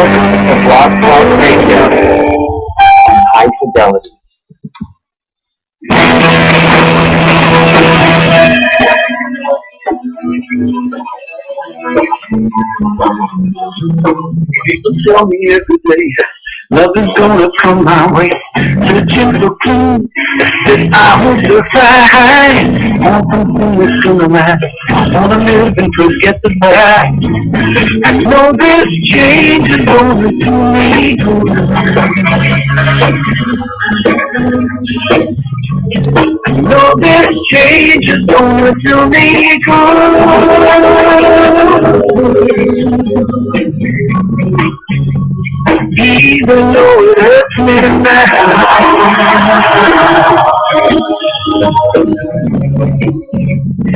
Welcome to Blog Talk Radio. High fidelity. People tell me every day nothing's gonna come my way. The chips are clean, that I will survive. Want something that's gonna last. Wanna live and forget the past. I know this change is gonna do me good. I know this change is gonna do me good. Even though it hurts me now,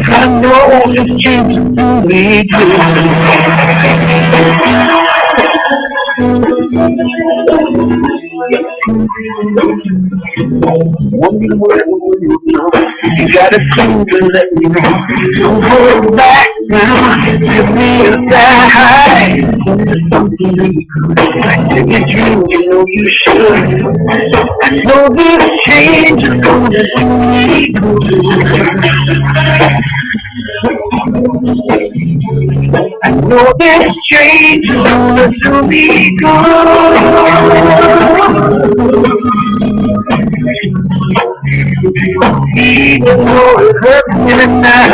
I know this change will do me good. Wondering where will you go? You gotta seem to let me know. Don't hold back now. Give me a high. There's something really good. If you dream, you know you should. I know this change is gonna do me good. I know this change is gonna do me good. Even though it hurts me now,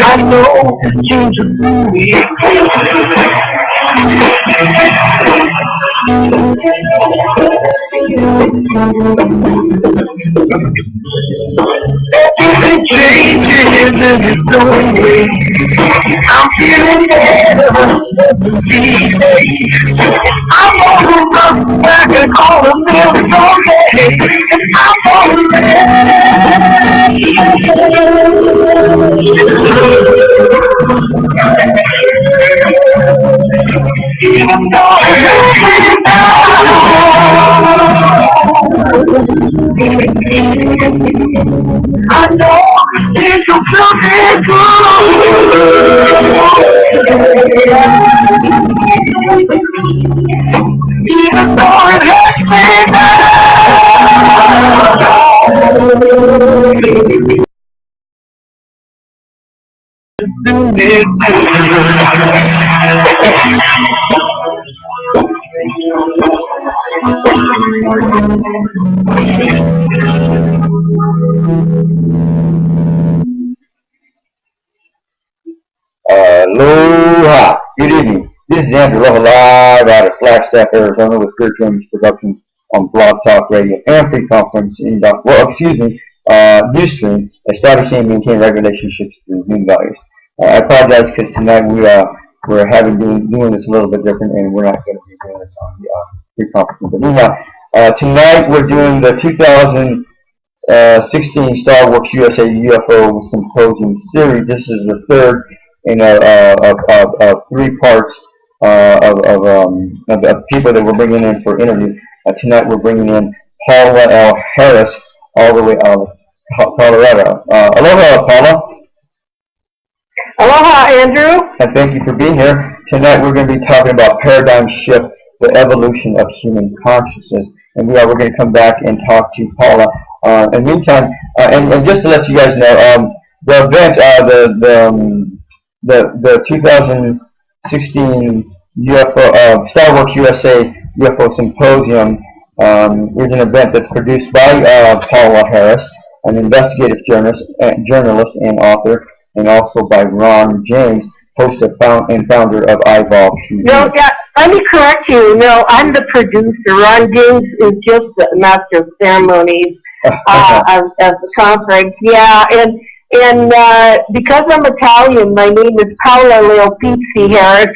I know this change will do me good. Everything changes and it's going away. I'm feeling better these days. I'm gonna run back and call a million okay. I'm gonna let even though I know this will feel good. Even though it hurts me Aloha. Good evening. This is Andrew live out of Flagstaff, Arizona with Gert Jones Productions on Blog Talk Radio and Free Conference in Ustream. I started seeing maintain regular relationships through new values. I apologize because tonight we're doing this a little bit different and we're not going to be doing this on the Free Conference. But anyhow, tonight we're doing the 2016 StarWorks USA UFO Symposium series. This is the third in of 3 parts of people that we're bringing in for interview. Tonight we're bringing in Paola L. Harris, all the way out of Colorado. Aloha, Paola. Aloha, Andrew. And thank you for being here. Tonight we're going to be talking about paradigm shift, the evolution of human consciousness. And we're going to come back and talk to Paola. In the meantime, and just to let you guys know, the event, the 2016 UFO StarWorks USA UFO Symposium is an event that's produced by Paola Harris, an investigative journalist and author, and also by Ron James, host and founder of iVolve. No, yeah, let me correct you. No, I'm the producer. Ron James is just the master of ceremonies of the conference. Yeah, and because I'm Italian, my name is Paola Leopizzi Harris.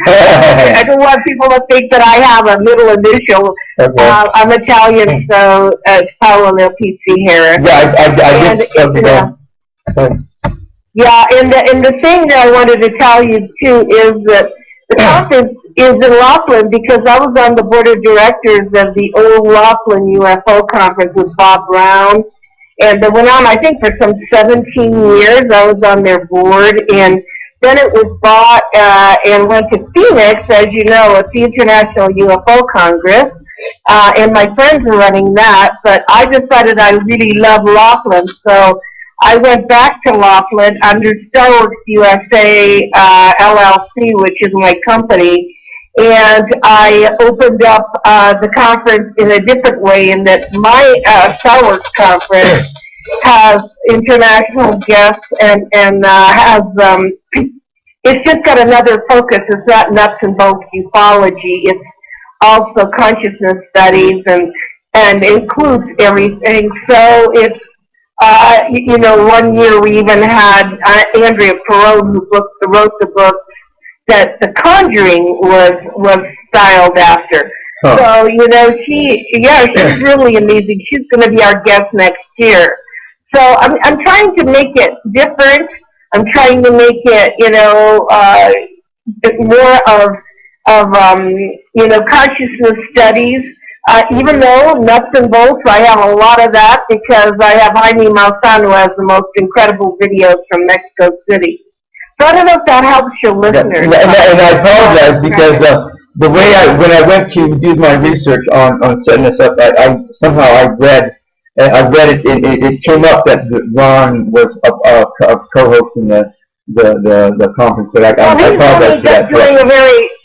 I don't want people to think that I have a middle initial. Okay. I'm Italian, so it's Paola Leopizzi Harris. Yeah, I just. Yeah, and the thing that I wanted to tell you too is that the conference is in Laughlin because I was on the board of directors of the old Laughlin UFO conference with Bob Brown. and it went on, I think, for some 17 years. I was on their board, and then it was bought and went to Phoenix. As you know, it's the International UFO Congress, and my friends are running that, but I decided I really love Laughlin, so I went back to Laughlin under StarWorks USA LLC, which is my company, and I opened up the conference in a different way in that my StarWorks conference has international guests and has it's just got another focus. It's not nuts and bolts ufology. It's also consciousness studies and includes everything. So it's you know, one year we even had Andrea Perot, who wrote the book that The Conjuring was styled after. Huh. So, you know, she's really amazing. She's going to be our guest next year. So I'm trying to make it different. I'm trying to make it, you know, more of you know, consciousness studies. Even though nuts and bolts, I have a lot of that because I have Jaime Maussan, who has the most incredible videos from Mexico City. So I don't know if that helps your listeners. And I apologize because the way when I went to do my research on setting this up, I read it came up that Ron was co-hosting the conference, but I apologize for that.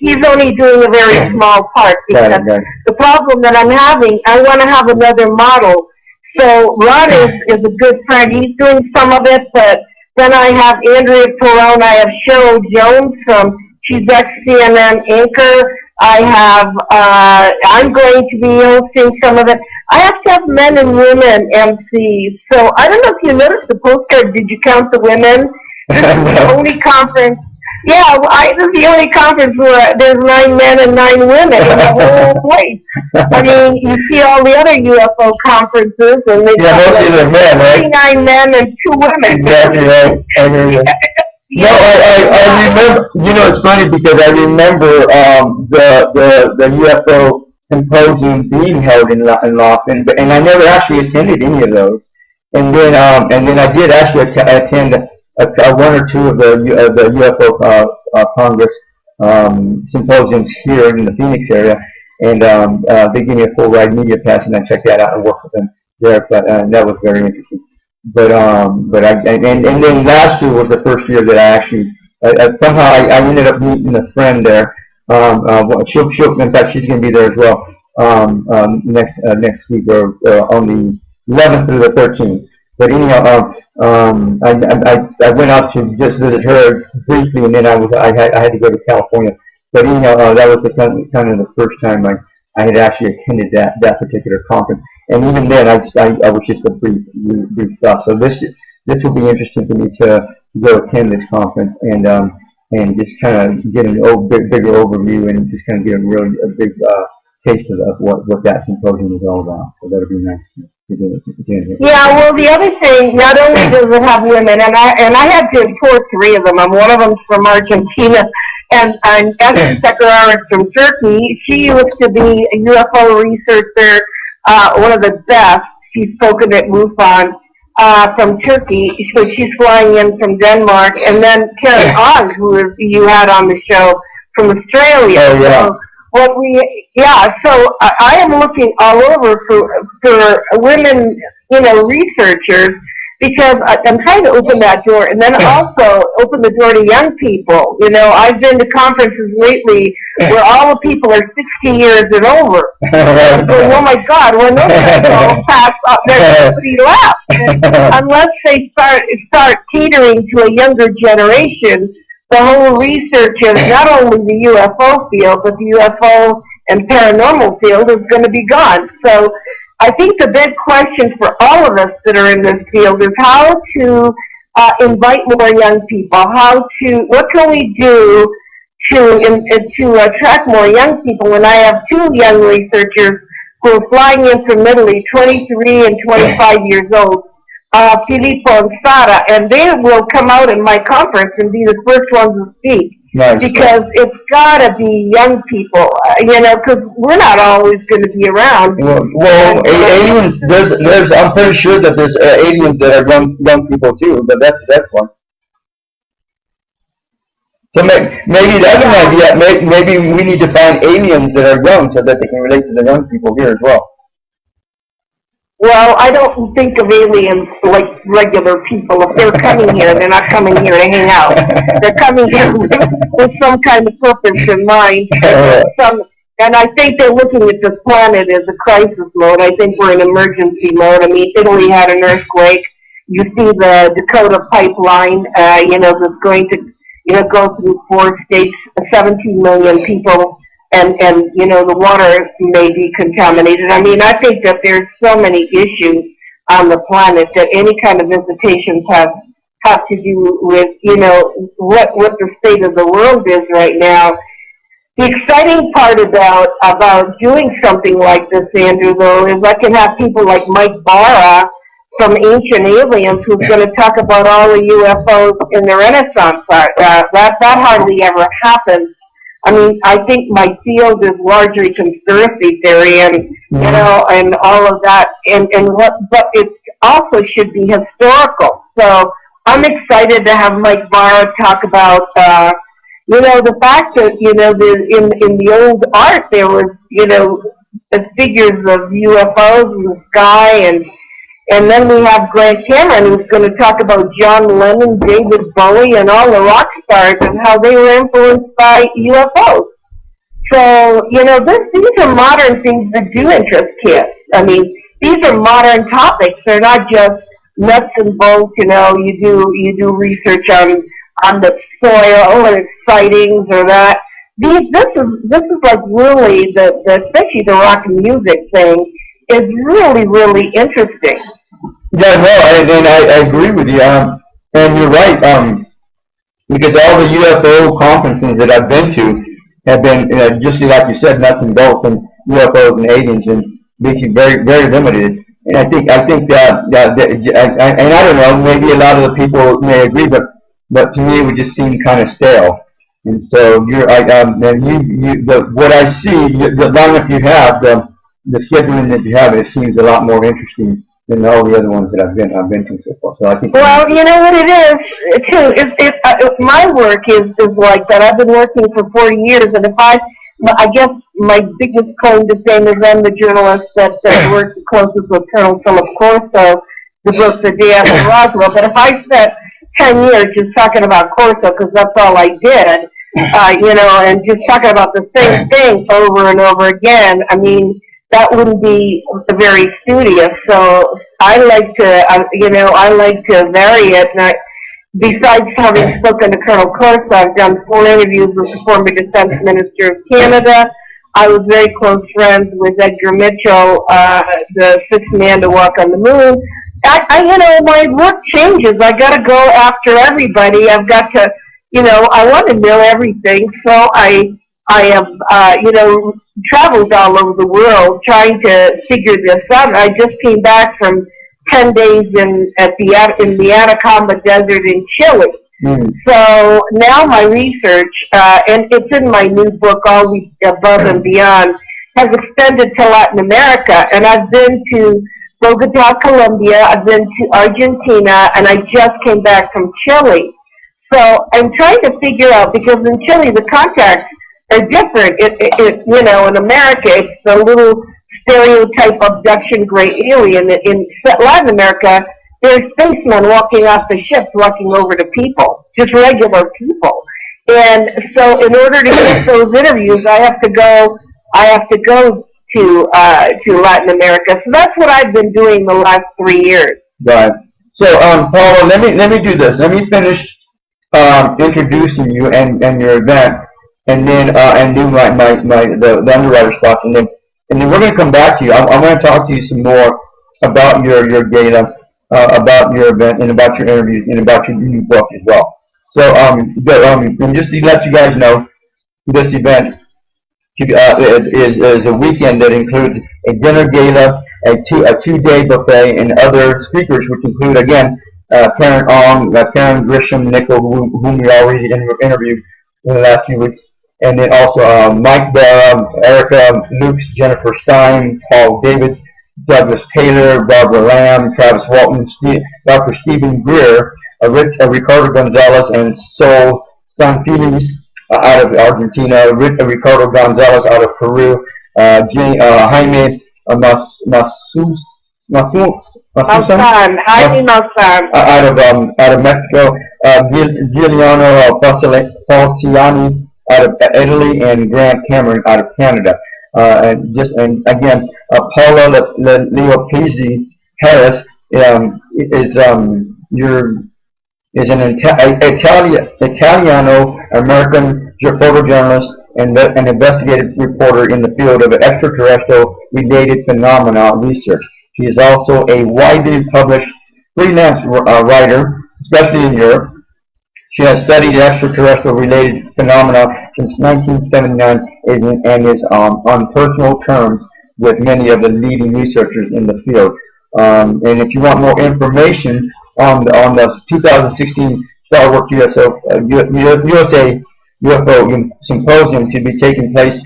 He's only doing a very small part because the problem that I'm having, I want to have another model. So Ron is a good friend. He's doing some of it, but then I have Andrea Perone. I have Cheryl Jones she's ex-CNN anchor. I'm going to be hosting some of it. I have to have men and women MCs. So I don't know if you noticed the postcard. Did you count the women? This is the only conference. Yeah, this is the only conference where there's 9 men and 9 women in the whole place. I mean, you see all the other UFO conferences, and they mostly they're men, right? 39 men and 2 women. Exactly right. I hear you. No, I remember. You know, it's funny because I remember the UFO Symposium being held in Laughlin, and I never actually attended any of those. And then I did actually attend one or two of the UFO Congress symposiums here in the Phoenix area, and they gave me a full ride media pass, and I checked that out and worked with them there. But that was very interesting. But then last year was the first year that I actually somehow I ended up meeting a friend there. She'll in fact she's going to be there as well next week or on the 11th through the 13th. But anyhow, I went out to just visit her briefly, and then I had to go to California. But anyhow, that was kind of the first time I had actually attended that particular conference. And even then, I was just a brief stuff. So this will be interesting for me to go attend this conference and just kind of get an bigger overview and just kind of get a big taste of what that symposium is all about. So that'll be nice. Yeah, well, the other thing, not only does it have women, and I had to import 3 of them, and one of them's from Argentina, and Esther Sekeraris from Turkey. She used to be a UFO researcher, one of the best. She's spoken at MUFON from Turkey, so she's flying in from Denmark, and then Karen Ogg, who you had on the show from Australia. Oh, yeah. So I am looking all over for women, you know, researchers, because I'm trying to open that door, and then also open the door to young people. You know, I've been to conferences lately where all the people are 60 years and over. I'm going, oh my God, when those guys all pass up, there's nobody left. Unless they start catering to a younger generation, the whole research of not only the UFO field, but the UFO and paranormal field is going to be gone. So I think the big question for all of us that are in this field is how to invite more young people. What can we do to attract more young people? And I have 2 young researchers who are flying in from Italy, 23 and 25 years old, Filippo and Sara, and they will come out in my conference and be the first ones to speak. Nice. Because it's got to be young people, because we're not always going to be around. Well, aliens. There's. I'm pretty sure that there's aliens that are young people too. But that's one. So maybe that's an idea. Maybe we need to find aliens that are young so that they can relate to the young people here as well. Well, I don't think of aliens like regular people. If they're coming here, they're not coming here to hang out. They're coming here with some kind of purpose in mind. And I think they're looking at this planet as a crisis mode. I think we're in emergency mode. I mean, Italy had an earthquake. You see the Dakota pipeline, that's going to, go through 4 states, 17 million people. And the water may be contaminated. I mean, I think that there's so many issues on the planet that any kind of visitations have to do with, what the state of the world is right now. The exciting part about doing something like this, Andrew, though, is I can have people like Mike Barra from Ancient Aliens who's going to talk about all the UFOs in the Renaissance art. That hardly ever happens. I mean, I think my field is largely conspiracy theory and, and all of that, but it also should be historical. So I'm excited to have Mike Barra talk about, the fact that, in the old art there was, the figures of UFOs in the sky, and then we have Grant Cameron, who's going to talk about John Lennon, David Bowie, and all the rock stars and how they were influenced by UFOs. So, these are modern things that do interest kids. I mean, these are modern topics. They're not just nuts and bolts. You do research on the soil and its sightings or that. This is like really especially the rock and music thing is really, really interesting. Yeah, no, and I agree with you. And you're right. Because all the UFO conferences that I've been to have been, just like you said, nuts and bolts and UFOs and aliens, and basically very, very limited. And I think and I don't know, maybe a lot of the people may agree, but to me it would just seem kind of stale. And so what I see, the longer you have, the scheduling that you have, it seems a lot more interesting than all the other ones that I've been to so far. So I think. Well, you know what it is too. My work is like that. I've been working for 40 years, and I guess my biggest claim to fame is I'm the journalist that works the closest with Colonel Philip Corso, the book The Day After Roswell. But if I spent 10 years just talking about Corso, because that's all I did, and just talking about the same thing over and over again, I mean, that wouldn't be very studious. So I like to vary it. And besides having spoken to Colonel Corso, I've done 4 interviews with the former Defense Minister of Canada. I was very close friends with Edgar Mitchell, the 6th man to walk on the moon. My work changes. I got to go after everybody. I've got to, I want to know everything. So I have, traveled all over the world trying to figure this out. I just came back from 10 days in the Atacama Desert in Chile. So now my research, and it's in my new book, All the Above and Beyond, has extended to Latin America. And I've been to Bogota, Colombia, I've been to Argentina, and I just came back from Chile. So I'm trying to figure out, because in Chile the contacts are different. In America, it's a little stereotype abduction gray alien. In Latin America, there's spacemen walking off the ships, walking over to people, just regular people. And so, in order to get those interviews, I have to go to Latin America. So that's what I've been doing the last 3 years. Right. So, Paola, let me do this. Let me finish introducing you and your event, and then and do the underwriter spots, and then we're going to come back to you. I'm going to talk to you some more about your data, about your event, and about your interviews, and about your new book as well. So and just to let you guys know, this event is a weekend that includes a dinner gala, a two-day buffet, and other speakers, which include, again, Karen Ong, Karen Grisham, Nickel, whom we already interviewed in the last few weeks, and then also Mike Barra, Erica Lukes, Jennifer Stein, Paul Davids, Douglas Taylor, Barbara Lamb, Travis Walton, Dr. Stephen Greer, Ricardo Gonzalez, and Sol Sanfinis out of Argentina, Ricardo Gonzalez out of Peru, Jaime Jaime Maussan. Out of Mexico, Giuliano Falciani out of Italy, and Grant Cameron out of Canada. And again, Paola Leopizzi Harris is an Italiano-American photojournalist and an investigative reporter in the field of extraterrestrial-related phenomena research. She is also a widely published freelance writer, especially in Europe. She has studied extraterrestrial-related phenomena since 1979 and is on personal terms with many of the leading researchers in the field. And if you want more information on the 2016 StarWorks USA UFO Symposium to be taking place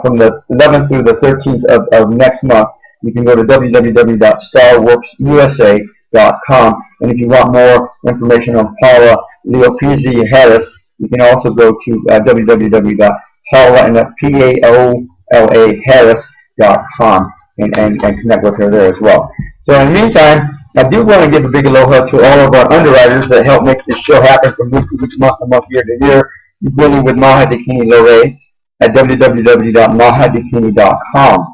from the 11th through the 13th of next month, you can go to www.starworksusa.com. And if you want more information on Paola Leopizzi Harris, you can also go to www.paolaharris.com and connect with her there as well. So in the meantime, I do want to give a big aloha to all of our underwriters that help make this show happen from week to week, month to month, year to year, beginning with Maha Dikini Lore at www.mahadikini.com.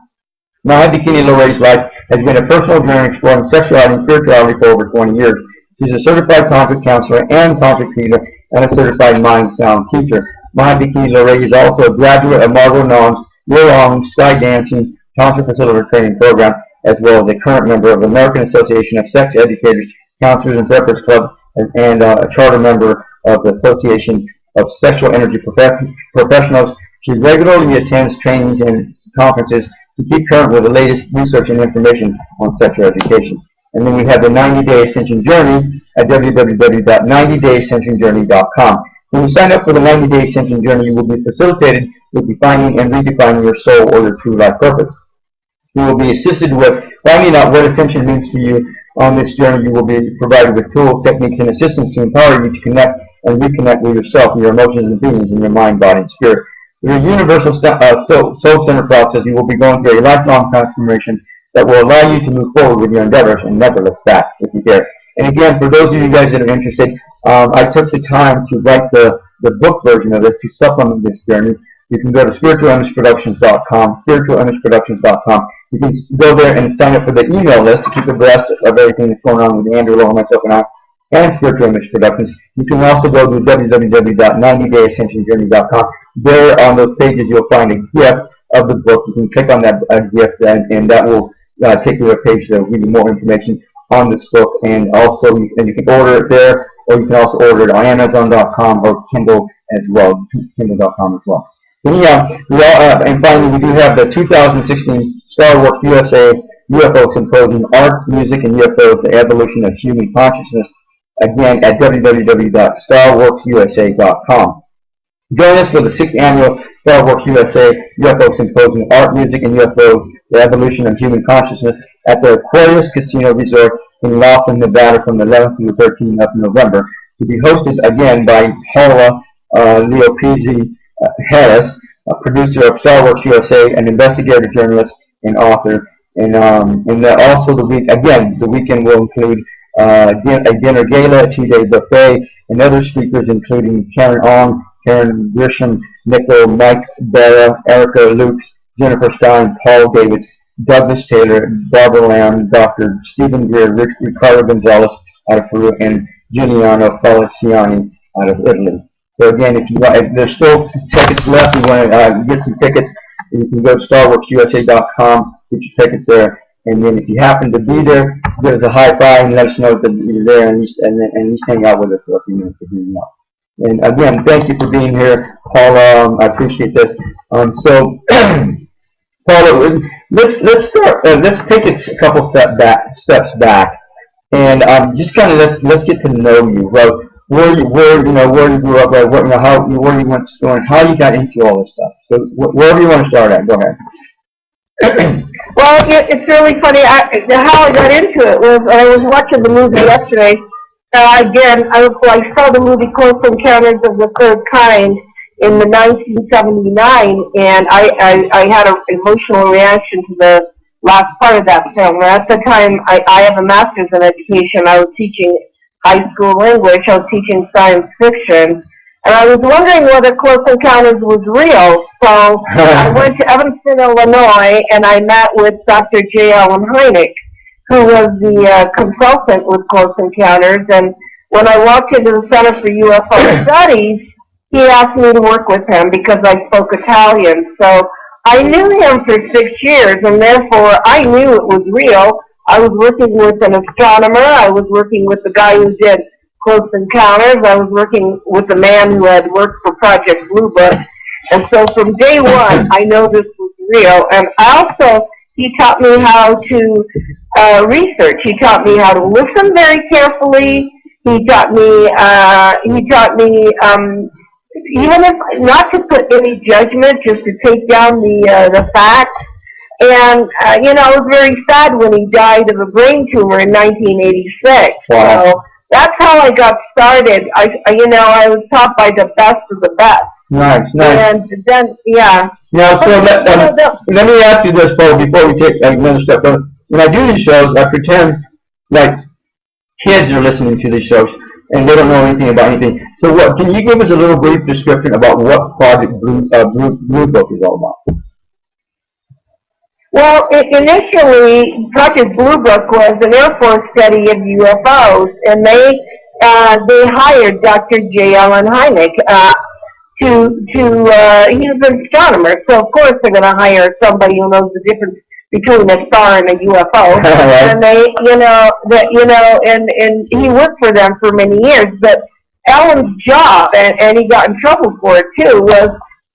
Maha Dikini Lore's life has been a personal journey exploring sexuality and spirituality for over 20 years. She's a certified tantric counselor and tantric healer and a certified mind sound teacher. Maha Dikini Lore is also a graduate of Margot Nong's year-long sky dancing tantra facilitator training program, as well as a current member of the American Association of Sex Educators, Counselors, and Therapists Club, and a charter member of the Association of Sexual Energy Professionals. She regularly attends trainings and conferences to keep current with the latest research and information on sexual education. And then we have the 90-Day Ascension Journey at www.90dayascensionjourney.com. When you sign up for the 90-Day Ascension Journey, you will be facilitated with defining and redefining your soul or your true life purpose. You will be assisted with finding out what ascension means to you. On this journey, you will be provided with tools, techniques, and assistance to empower you to connect and reconnect with yourself, your emotions and beings, in your mind, body, and spirit. Through a universal soul-centered process, you will be going through a lifelong transformation that will allow you to move forward with your endeavors and never look back if you dare. And again, for those of you guys that are interested, I took the time to write the book version of this to supplement this journey. You can go to spiritualimage.productions.com, spiritualimage.productions.com. You can go there and sign up for the email list to keep abreast of everything that's going on with Andrew, Aloha, myself, and I, and Spiritual Image Productions. You can also go to www.90dayascensionjourney.com. There on those pages you'll find a gift of the book. You can click on that gift and that will take you to a page to give you more information on this book. And also you can order it there, or you can also order it on Amazon.com or Kindle as well, Kindle.com as well. And finally, we do have the 2016 StarWorks USA UFO Symposium, Art, Music, and UFOs, the Evolution of Human Consciousness, again at www.starworksusa.com. Join us for the 6th Annual StarWorks USA UFO Symposium, Art, Music, and UFOs, the Evolution of Human Consciousness at the Aquarius Casino Resort in Laughlin, Nevada from the 11th to the 13th of November, to be hosted again by Paola Leopizzi Harris, a producer of StarWorks USA, an investigative journalist and author. And also the weekend will include a dinner gala, a 2-day buffet, and other speakers including Karen Ong, Karen Grisham, Nickel, Mike Barra, Erica Lukes, Jennifer Stein, Paul Davids, Douglas Taylor, Barbara Lamb, Dr. Stephen Greer, Ricardo Gonzalez out of Peru, and Giuliano Falciani out of Italy. So again, if there's still tickets left, you want to get some tickets, you can go to StarWorksUSA.com, get your tickets there, and then if you happen to be there, give us a high five and let us know that you're there, and just hang out with us for a few minutes if you know. And again, thank you for being here, Paula. I appreciate this. Paula, let's start. Let's take it a couple steps back, and just kind of let's get to know you. Well, where you grew up, what how where you went to school, and how you got into all this stuff. So wherever you want to start at, go ahead. Well, it's really funny. How I got into it was I was watching the movie yesterday. Again, I saw the movie Close Encounters of the Third Kind in the 1979, and I had an emotional reaction to the last part of that film. At the time, I have a master's in education. I was teaching high school English. I was teaching science fiction. And I was wondering whether Close Encounters was real. So I went to Evanston, Illinois, and I met with Dr. J. Allen Hynek, who was the consultant with Close Encounters. And when I walked into the Center for UFO Studies, he asked me to work with him because I spoke Italian. So I knew him for 6 years, and therefore I knew it was real. I was working with an astronomer. I was working with the guy who did Close Encounters. I was working with a man who had worked for Project Blue Book. And so from day one, I know this was real. And also, he taught me how to research. He taught me how to listen very carefully. He taught me even if not to put any judgment, just to take down the facts. And I was very sad when he died of a brain tumor in 1986. Wow. So that's how I got started. I was taught by the best of the best. Nice. And then, yeah. Now, so let me ask you this, Paul, before we take another step. When I do these shows, I pretend like kids are listening to these shows, and they don't know anything about anything. So, can you give us a little brief description about what Project Blue Book is all about? Well, initially, Project Blue Book was an Air Force study of UFOs, and they hired Dr. J. Allen Hynek he was an astronomer, so of course they're going to hire somebody who knows the difference between a star and a UFO. And and he worked for them for many years. But Allen's job, and he got in trouble for it too, was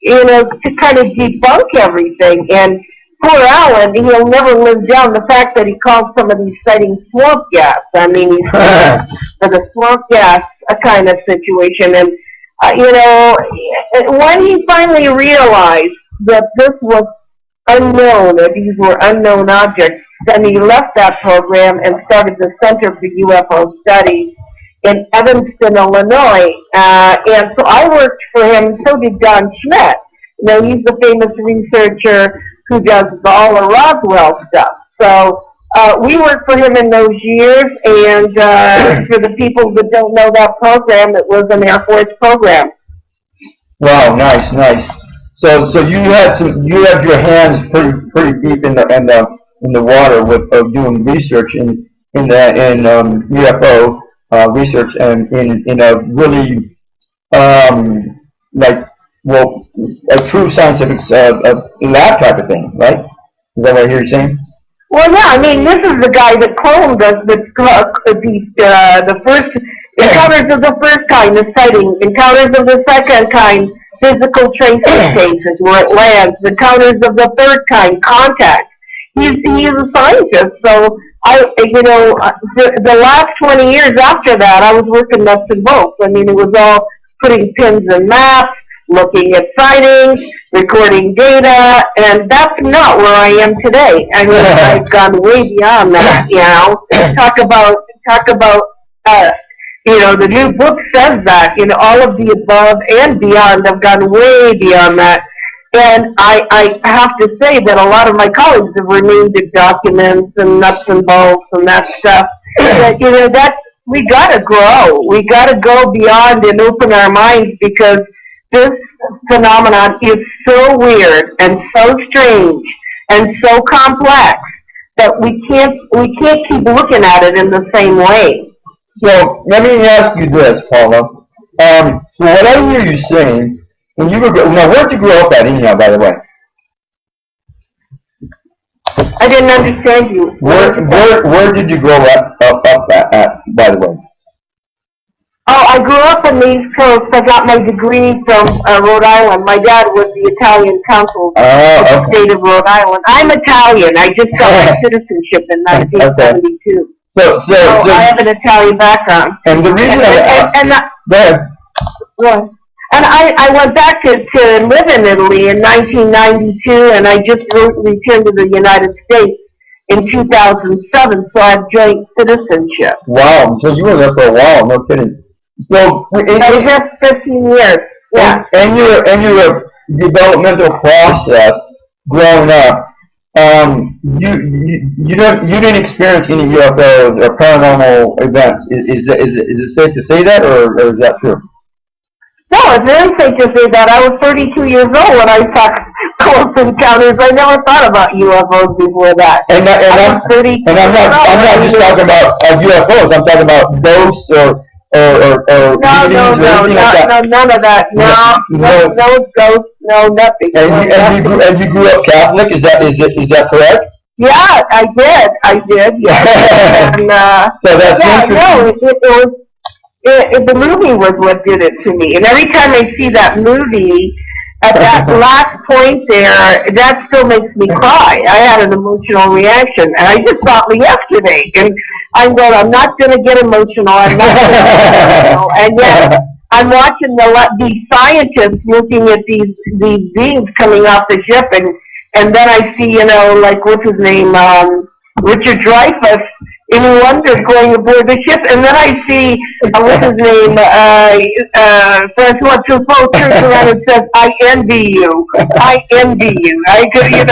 to kind of debunk everything. And poor Allen, he'll never live down the fact that he called some of these sightings swamp gas. I mean, he's for the swamp gas kind of situation. And when he finally realized that this was unknown, that these were unknown objects, then he left that program and started the Center for UFO Studies in Evanston, Illinois. And so I worked for him, so did Don Schmidt. He's the famous researcher who does all the Roswell stuff. So we worked for him in those years, and for the people that don't know that program, it was an Air Force program. Wow, nice. So you have your hands pretty deep in the water with doing research in UFO research, and in a really a true scientific lab type of thing, right? Is that what I hear you saying? Well, yeah, I mean, this is the guy that cloned us, the first encounters of the first kind, the sighting, encounters of the second kind, physical tracing cases where it lands, encounters of the third kind, contact. He's a scientist, so the last 20 years after that, I was working nuts and bolts. I mean, it was all putting pins in maps, looking at sightings, recording data, and that's not where I am today. I mean, I've gone way beyond that, Talk about, the new book says that, all of the above and beyond have gone way beyond that. And I have to say that a lot of my colleagues have renamed it documents and nuts and bolts and that stuff. But, we gotta grow. We gotta go beyond and open our minds, because this phenomenon is so weird and so strange and so complex that we can't keep looking at it in the same way. So let me ask you this, Paula. So what I hear you saying, when you were where'd you grow up at anyhow, by the way? I didn't understand you. Where did you grow up at, by the way? Oh, I grew up in the East Coast. I got my degree from Rhode Island. My dad was the Italian consul of the state of Rhode Island. I'm Italian. I just got my citizenship in 1972. So I have an Italian background. And the reason and I went back to live in Italy in 1992, and I just returned to the United States in 2007, so I have joint citizenship. Wow, so you were there for a while, no kidding. So, I was there for 15 years, yeah. And your developmental process growing up, you didn't experience any UFOs or paranormal events. Is it safe to say that, or is that true? No, it's very safe to say that. I was 32 years old when I saw close encounters. I never thought about UFOs before that. I'm not just talking about UFOs. I'm talking about ghosts or none of that. No ghosts, no nothing. And you grew up Catholic. Is that correct? Yeah, I did. Yeah. And, so that's interesting. The movie was what did it to me. And every time I see that movie, at that last point there, that still makes me cry. I had an emotional reaction. And I just thought yesterday. And I'm going, I'm not going to get emotional. I'm not going to get emotional. And yet, I'm watching these scientists looking at these beings coming off the ship. And then I see, what's his name? Richard Dreyfuss in London going aboard the ship, and then I see, what's his name, Francois Truffaut turns around and says, I envy you. I envy you. I could, he's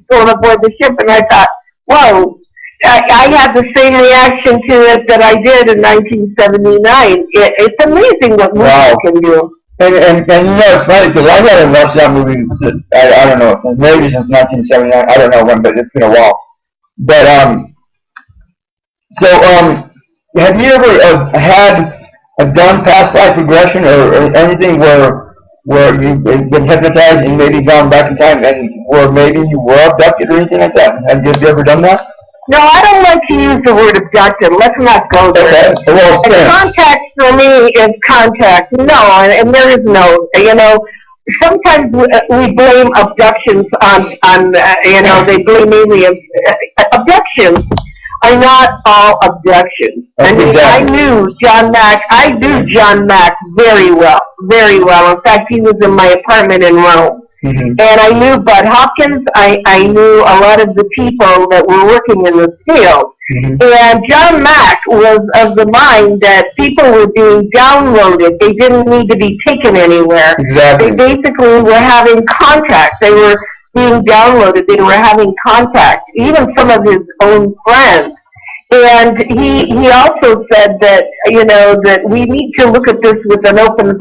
going aboard the ship, and I thought, whoa, I had the same reaction to it that I did in 1979. It's amazing what movies can do. And it's funny, because I haven't watched that movie since, I don't know, maybe since 1979, I don't know when, but it's been a while. But, have you ever done past life regression or anything where you've been hypnotized and maybe gone back in time and where maybe you were abducted or anything like that? Have you ever done that? No, I don't like to use the word abducted. Let's not go there. Okay. Well, contact for me is contact. No, and there is no, sometimes we blame abductions on they blame aliens. Abductions are not all abductions. Okay, I mean, I knew John Mack very well, very well. In fact, he was in my apartment in Rome. Mm-hmm. And I knew Bud Hopkins. I knew a lot of the people that were working in this field. Mm-hmm. And John Mack was of the mind that people were being downloaded. They didn't need to be taken anywhere. Exactly. They basically were having contact. They were being downloaded. They were having contact. Even some of his own friends. And he also said that, that we need to look at this with an open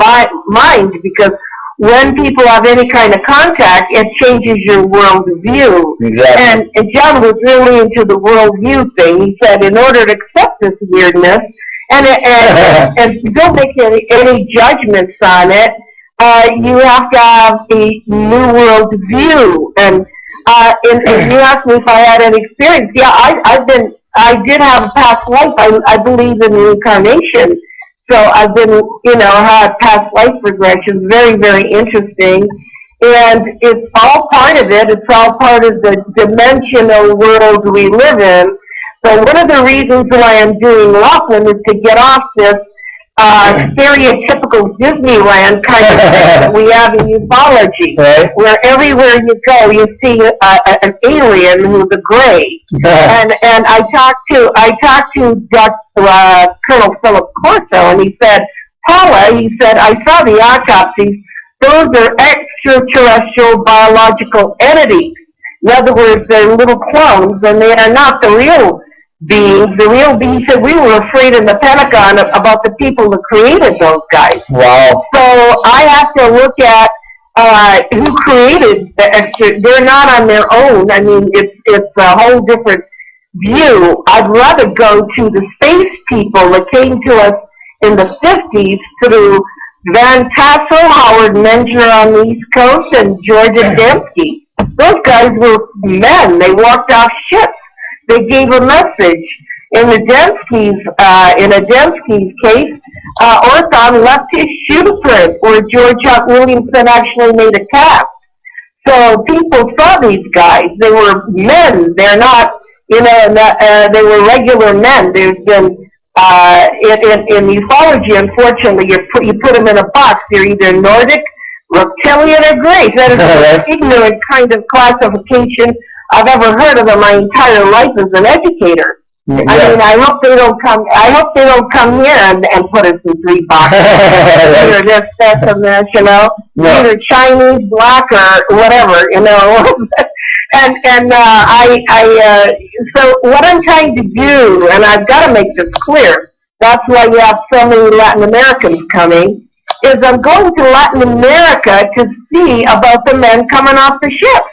mind, because when people have any kind of contact, it changes your worldview. Exactly. And John was really into the worldview thing. He said, in order to accept this weirdness and don't make any judgments on it, you have to have a new worldview. And you asked me if I had any experience. Yeah, I did have a past life. I believe in reincarnation. So I've been, had past life regressions, very, very interesting. And it's all part of it. It's all part of the dimensional world we live in. So one of the reasons why I'm doing Laughlin is to get off this stereotypical Disneyland kind of thing that we have in ufology, right, where everywhere you go you see an alien who's a gray. And I talked to Dr. Colonel Philip Corso, and he said, Paula, I saw the autopsies. Those are extraterrestrial biological entities. In other words, they're little clones, and they are not the real beings. The real beings, he said, we were afraid in the Pentagon about the people that created those guys. Wow. So I have to look at who created the extra. They're not on their own. I mean, it's a whole different view. I'd rather go to the space people that came to us in the 50s through Van Tassel, Howard Menger on the East Coast, and George Adamski. Those guys were men. They walked off ships. They gave a message. In Adamski's case, Orthon left his shoe print where George Hunt Williamson actually made a cast. So people saw these guys. They were men. They're not, they were regular men. There's been, in ufology, unfortunately, you put them in a box. They're either Nordic, reptilian, or Greek. That is the most ignorant kind of classification I've ever heard of in my entire life as an educator. Yeah. I mean, I hope they don't come here and put us in 3 boxes. Either this, that, and this, either Chinese, black, or whatever, so what I'm trying to do, and I've got to make this clear, that's why you have so many Latin Americans coming, is I'm going to Latin America to see about the men coming off the ships.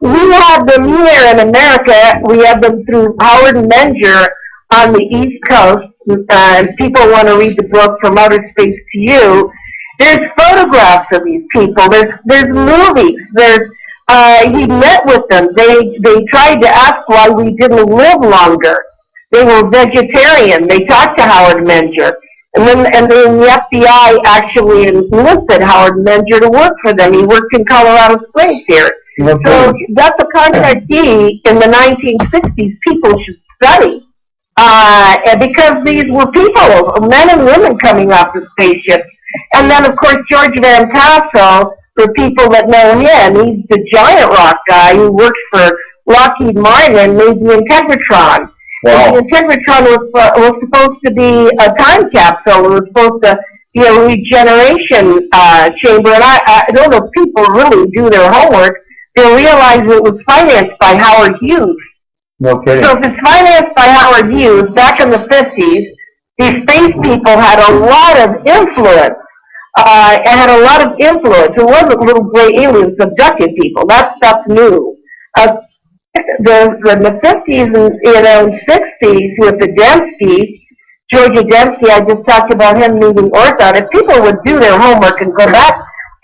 We have them here in America. We have them through Howard Menger on the East Coast. And people want to read the book From Outer Space to You. There's photographs of these people. There's movies. He met with them. They tried to ask why we didn't live longer. They were vegetarian. They talked to Howard Menger. And then the FBI actually enlisted Howard Menger to work for them. He worked in Colorado Springs here. Okay. So that's a concept in the 1960s people should study. Because these were people, men and women coming off the spaceships. And then, of course, George Van Tassel, for people that know him, he's the giant rock guy who works for Lockheed Martin and made the Integratron. Wow. And the Integratron was supposed to be a time capsule. It was supposed to be a regeneration chamber. And I don't know if people really do their homework. They'll realize it was financed by Howard Hughes. No kidding. So if it's financed by Howard Hughes back in the 50s, these space people had a lot of influence. It wasn't little gray aliens abducting people. That stuff's new. In the 50s and 60s with the Dembski, Georgia Dembski, I just talked about him meeting Orthon. If people would do their homework and go back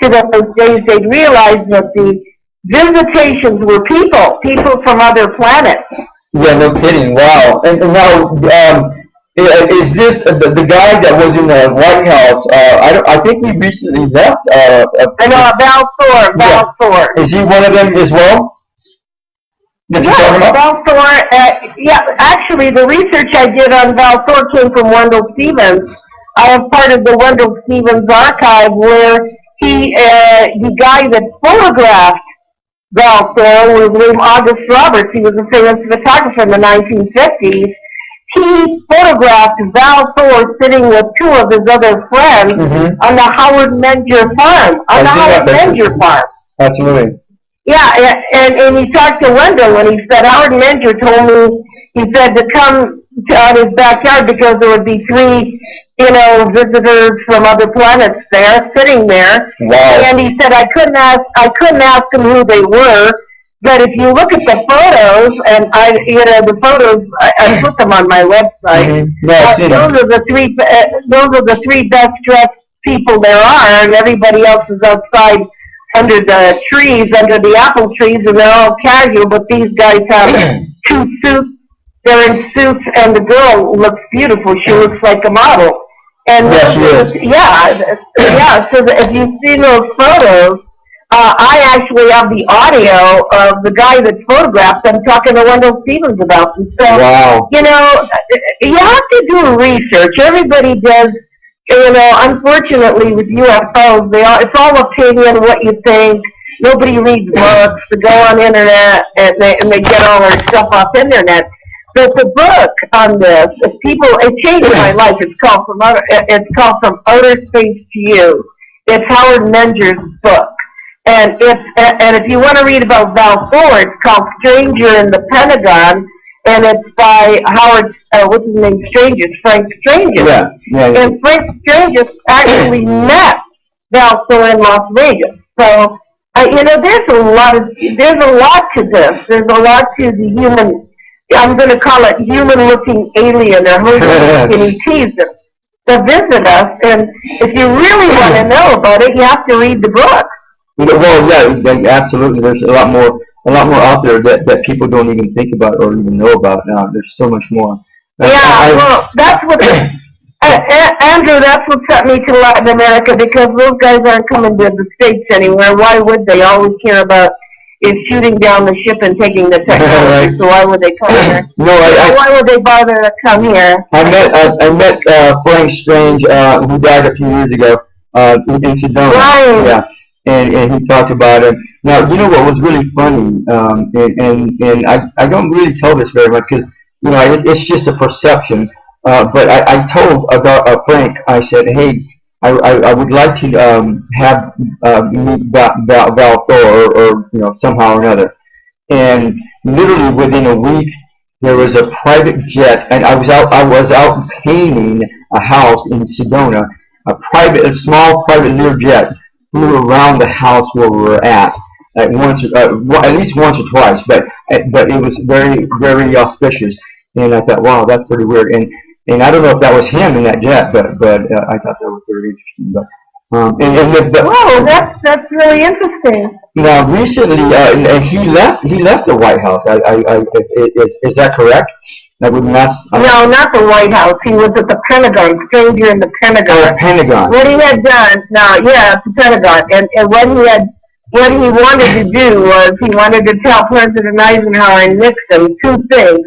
to those days, they'd realize that the visitations were people from other planets. Yeah, no kidding. Wow. And now, is this the guy that was in the White House? I think he recently left. I know, Val Thor. Is he one of them as well? Yeah, Val Thor. Actually, the research I did on Val Thor came from Wendell Stevens. I am part of the Wendell Stevens archive, where the guy that photographed Val Thor was named August Roberts. He was a famous photographer in the 1950s. He photographed Val Thor sitting with 2 of his other friends on the Howard Menger farm. Farm. Absolutely. Yeah, and he talked to Wendell, and he said, Howard Menger told me, he said, to come out his backyard because there would be 3, visitors from other planets there, sitting there. Wow. And he said, I couldn't ask them who they were, but if you look at the photos, and the photos, I put them on my website. Those are the 3 best dressed people there are, and everybody else is outside under the trees, under the apple trees, and they're all casual, but these guys have 2 suits. They're in suits, and the girl looks beautiful. She looks like a model. And so if you've seen those photos, I actually have the audio of the guy that photographed them talking to Wendell Stevens about them. So, wow. You have to do research. Everybody does. Unfortunately, with UFOs, it's all opinion, what you think. Nobody reads books. They go on internet, and they get all their stuff off internet. But the book on this, it changed my life. It's called From Outer Space to You. It's Howard Menger's book. And if you want to read about Val Thor, it's called Stranger in the Pentagon, and it's by Howard, what's his name, Frank Stranges. Yeah. And Frank Stranges actually met Val Thor in Las Vegas. So, there's a lot to this. There's a lot to the human, I'm going to call it human-looking alien or Homo ETs that visit us. And if you really want to know about it, you have to read the book. Well, yeah, absolutely. There's a lot more out there that people don't even think about or even know about now. There's so much more. That's what. Andrew, that's what sent me to Latin America, because those guys aren't coming to the States anywhere. Why would they? All we care about is shooting down the ship and taking the technology. So why would they come here? No, why would they bother to come here? I met Frank Strange, who died a few years ago, in Sedona. Right. Yeah, and he talked about it. Now, you know what was really funny, and I don't really tell this very much because, you know, it's just a perception. But I told about Frank. I said, hey, I would like to have meet Valthor, or you know, somehow or another. And literally within a week, there was a private jet, and I was out painting a house in Sedona. A small private Learjet flew around the house where we were at least once or twice. But it was very, very auspicious. And I thought, wow, that's pretty weird. And I don't know if that was him in that jet, but I thought that was very interesting. But whoa, that's really interesting. Now recently, and he left the White House. Is that correct? That would not. No, not the White House. He was at the Pentagon, stranger in the Pentagon. The Pentagon. What he had done, the Pentagon, and what he wanted to do was he wanted to tell President Eisenhower and Nixon two things.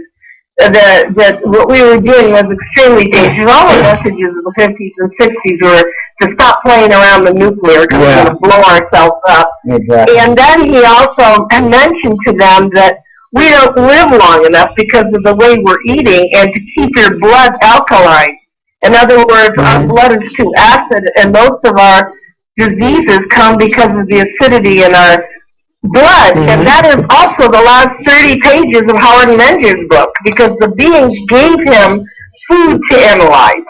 That what we were doing was extremely dangerous. All the messages of the 50s and 60s were to stop playing around the nuclear because we're going to blow ourselves up. Exactly. And then he also mentioned to them that we don't live long enough because of the way we're eating, and to keep your blood alkaline. In other words, our blood is too acid, and most of our diseases come because of the acidity in our blood. And that is also the last 30 pages of Howard Menger's book, because the beings gave him food to analyze.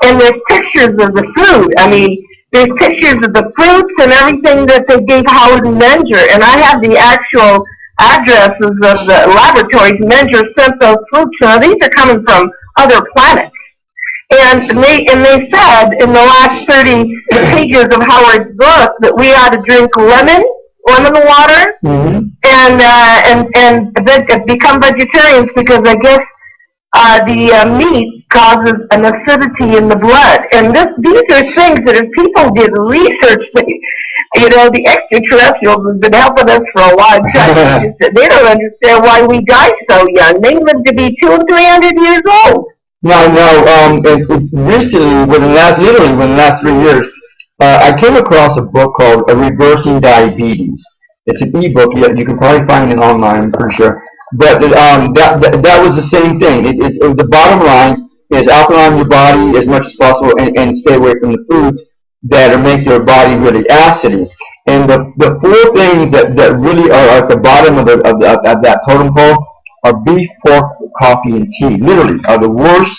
And there's pictures of the food. I mean, there's pictures of the fruits and everything that they gave Howard Menger. And I have the actual addresses of the laboratories Menger sent those fruits. Now, these are coming from other planets. And they said in the last 30 pages of Howard's book that we ought to drink lemon water, and become vegetarians, because I guess the meat causes an acidity in the blood. And these are things that if people did research, you know, the extraterrestrials have been helping us for a long time. They don't understand why we die so young. They live to be 200 and 300 years old. No, recently, within the last 3 years, I came across a book called Reversing Diabetes. It's an e-book. You can probably find it online, I'm pretty sure. But that was the same thing. The bottom line is alkaline your body as much as possible, and stay away from the foods that make your body really acidy. And the four things that really are at the bottom of that totem pole are beef, pork, coffee, and tea. Literally, are the worst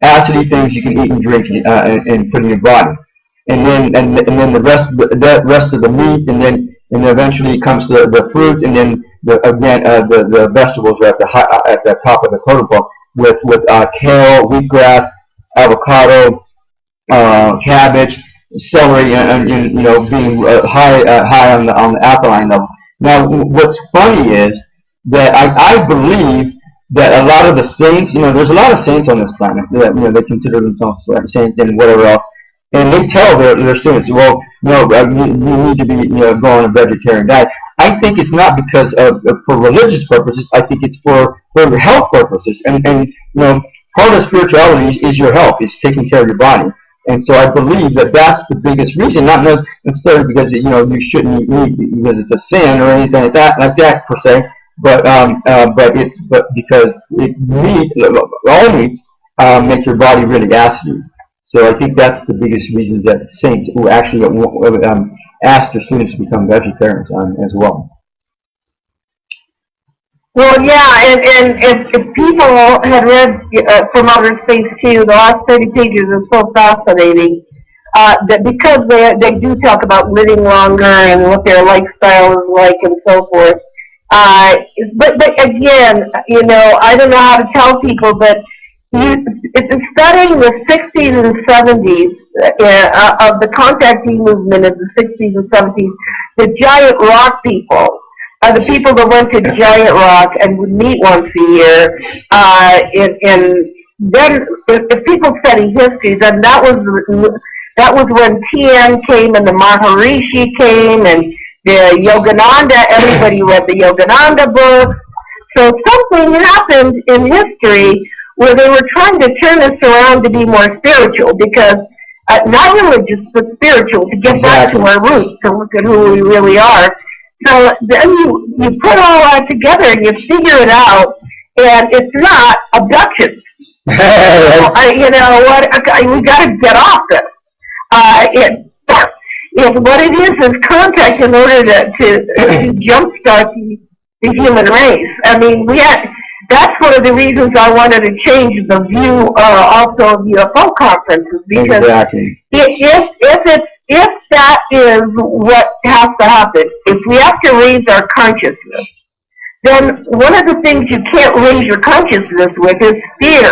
acidy things you can eat and drink and put in your body. And then the rest of the meat, and then eventually comes the fruit, and then the vegetables are at the top of the totem pole with kale, wheatgrass, avocado, cabbage, celery, and you know, being high on the alkaline level. Now, what's funny is that I believe that a lot of the saints, you know, there's a lot of saints on this planet that, you know, they consider themselves saints and whatever else. And they tell their students, well, no, you need to be, you know, go on a vegetarian diet. I think it's not because for religious purposes. I think it's for health purposes. And you know, part of spirituality is your health. It's taking care of your body. And so I believe that that's the biggest reason, not necessarily because, you know, you shouldn't eat meat because it's a sin or anything like that per se. But because meat, all meats, make your body really acidy. So I think that's the biggest reason that saints who actually ask their students to become vegetarians as well. Well, yeah, and if people had read From Outer Space too, the last 30 pages is so fascinating. That because they do talk about living longer and what their lifestyle is like and so forth. But again, you know, I don't know how to tell people, but it's studying the 60s and 70s of the contactee movement of the 60s and 70s, the giant rock people, the people that went to Giant Rock and would meet once a year, and then if people said, study histories, and that was when TN came and the Maharishi came and the Yogananda. Everybody read the Yogananda books. So something happened in history where they were trying to turn us around to be more spiritual, because not religious but spiritual, to get back to our roots, to look at who we really are. So then you put all that together and you figure it out, and it's not abductions. You know what? We got to get off this. What it is contact in order to jumpstart the human race. I mean, that's one of the reasons I wanted to change the view also of UFO conferences, because if that is what has to happen, if we have to raise our consciousness, then one of the things you can't raise your consciousness with is fear.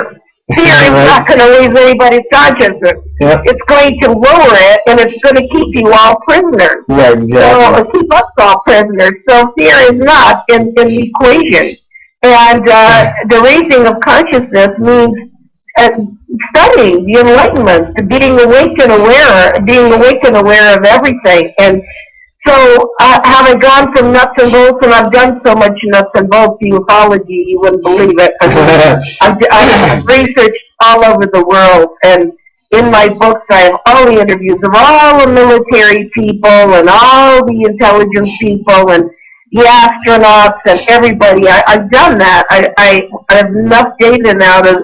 Fear is not going to raise anybody's consciousness. Yep. It's going to lower it, and it's going to keep you all prisoners. Yeah, exactly. So, keep us all prisoners. So fear is not in the equation. And the raising of consciousness means studying the enlightenment, being awake and aware of everything. And so, having gone from nuts and bolts, and I've done so much nuts and bolts ufology, you wouldn't believe it. I've researched all over the world, and in my books I have all the interviews of all the military people and all the intelligence people and the astronauts and everybody. I've done that. I have enough data now to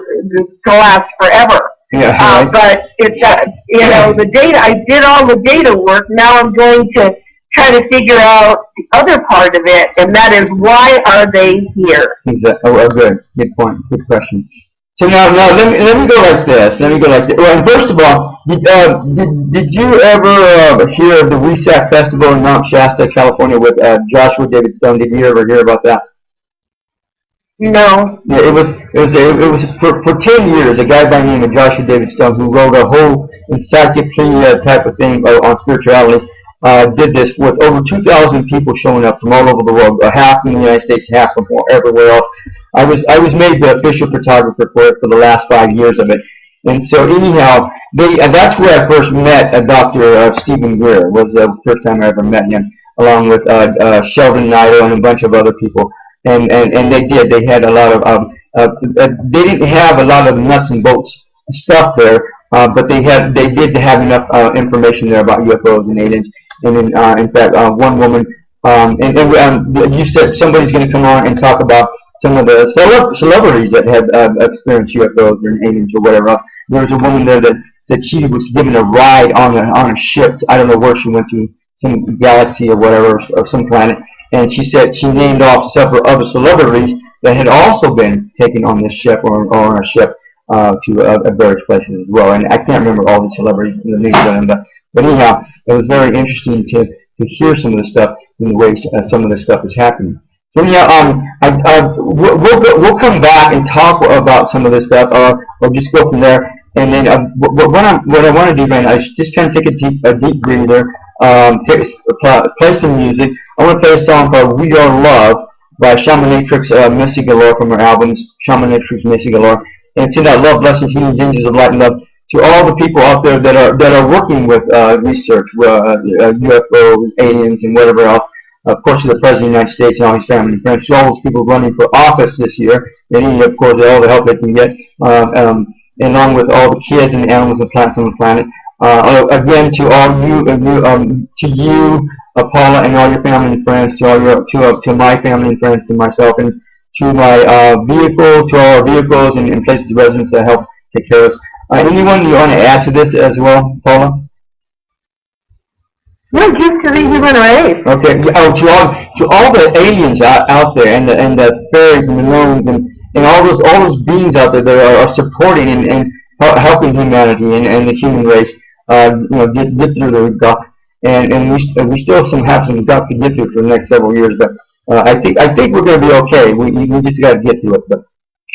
last forever. Yeah. But it's the data. I did all the data work. Now I'm going to try to figure out the other part of it, and that is, why are they here? Exactly. Oh, good point. Good question. So now let me go like this. Well, first of all, did you ever hear of the WESAC Festival in Mount Shasta, California, with Joshua David Stone? Did you ever hear about that? No. Yeah, it was for 10 years. A guy by the name of Joshua David Stone, who wrote a whole encyclopedia type of thing on spirituality, did this with over 2,000 people showing up from all over the world, half in the United States, half from everywhere else. I was made the official photographer for it for the last 5 years of it. And so anyhow, that's where I first met Dr. Stephen Greer. Was the first time I ever met him, along with Sheldon Nido and a bunch of other people. And they had a lot of, they didn't have a lot of nuts and bolts stuff there, but they did have enough information there about UFOs and aliens. And then, in fact, one woman, you said somebody's going to come on and talk about some of the celebrities that have experienced UFOs or aliens or whatever. There was a woman there that said she was given a ride on a ship. I don't know where she went to, some galaxy or whatever, or some planet. And she said she named off several other celebrities that had also been taken on this ship or on a ship to various places as well. And I can't remember all the celebrities and the names of them, but anyhow, it was very interesting to hear some of the stuff in the way some of this stuff is happening. So yeah, we'll come back and talk about some of this stuff, or just go from there. And then what I want to do right now is just kind of take a deep breather, play some music. I want to play a song called "We Are Love" by Shamanatrix Missy Galore from her albums Shamanatrix Missy Galore. And send out love, blessings, healings, angels of light and love to all the people out there that are working with research, UFO, aliens, and whatever else. Of course, to the President of the United States and all his family and friends, to all those people running for office this year, and of course, all the help they can get, along with all the kids and the animals and plants on the planet. Again, to all you, to you, Paula, and all your family and friends, to my family and friends, to myself, and to my vehicle, to all our vehicles and places of residence that help take care of us. Anyone you want to add to this as well, Paula? No, just to the human race. Okay. To all the aliens out there, and the fairies and the gnomes and all those beings out there that are supporting and helping humanity and the human race, get through the guck. And we still have some guck to get through for the next several years, but I think we're going to be okay. We just got to get through it. But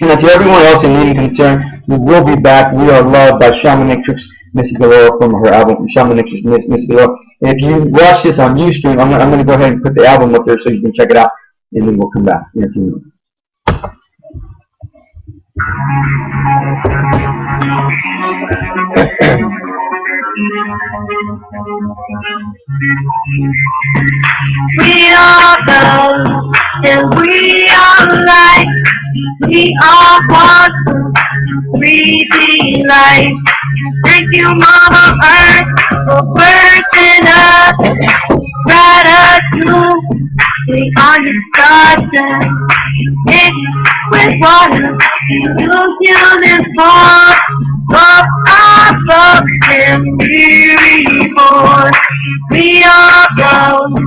to everyone else in need and concern, we will be back. We Are Loved by Shamanatrix Missy Galore from her album Shamanatrix Missy Galore. And if you watch this on Ustream, I'm going to go ahead and put the album up there so you can check it out, and then we'll come back in a few minutes. We are love, and we are light. We are water, breathing life. Thank you, Mama Earth, for birthing us. Gratitude, we are your starter. Mixed with water, illusion form of our love and we reborn. We are gold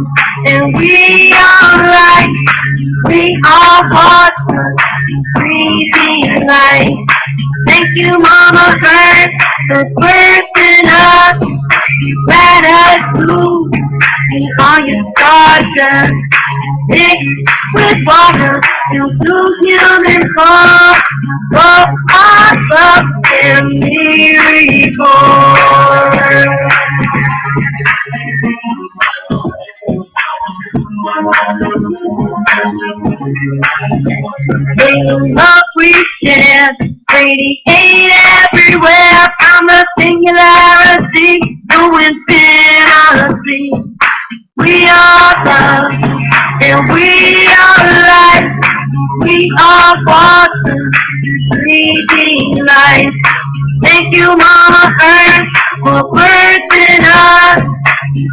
and we are light. We are water, breathing life. Thank you, Mama Earth, for birthing us. Gratitude, we are your starter. Mixed with water into human form. For our love can be reborn. The love we share, radiate everywhere from the singularity to infinity. We are love, and we are light. We are water, breathing life. Thank you, Mama Earth, for birthing us.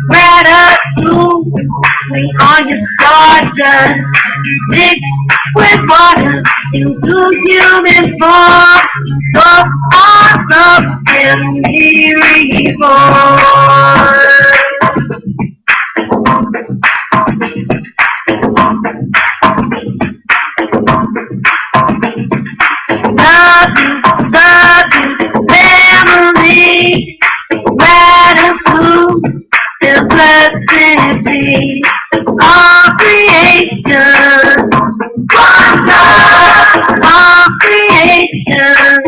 Gratitude, we are your stardust. Mixed with water into human form. So our love can be reborn. Love you, family, gratitude, and blessed be our creation. One love, our creation.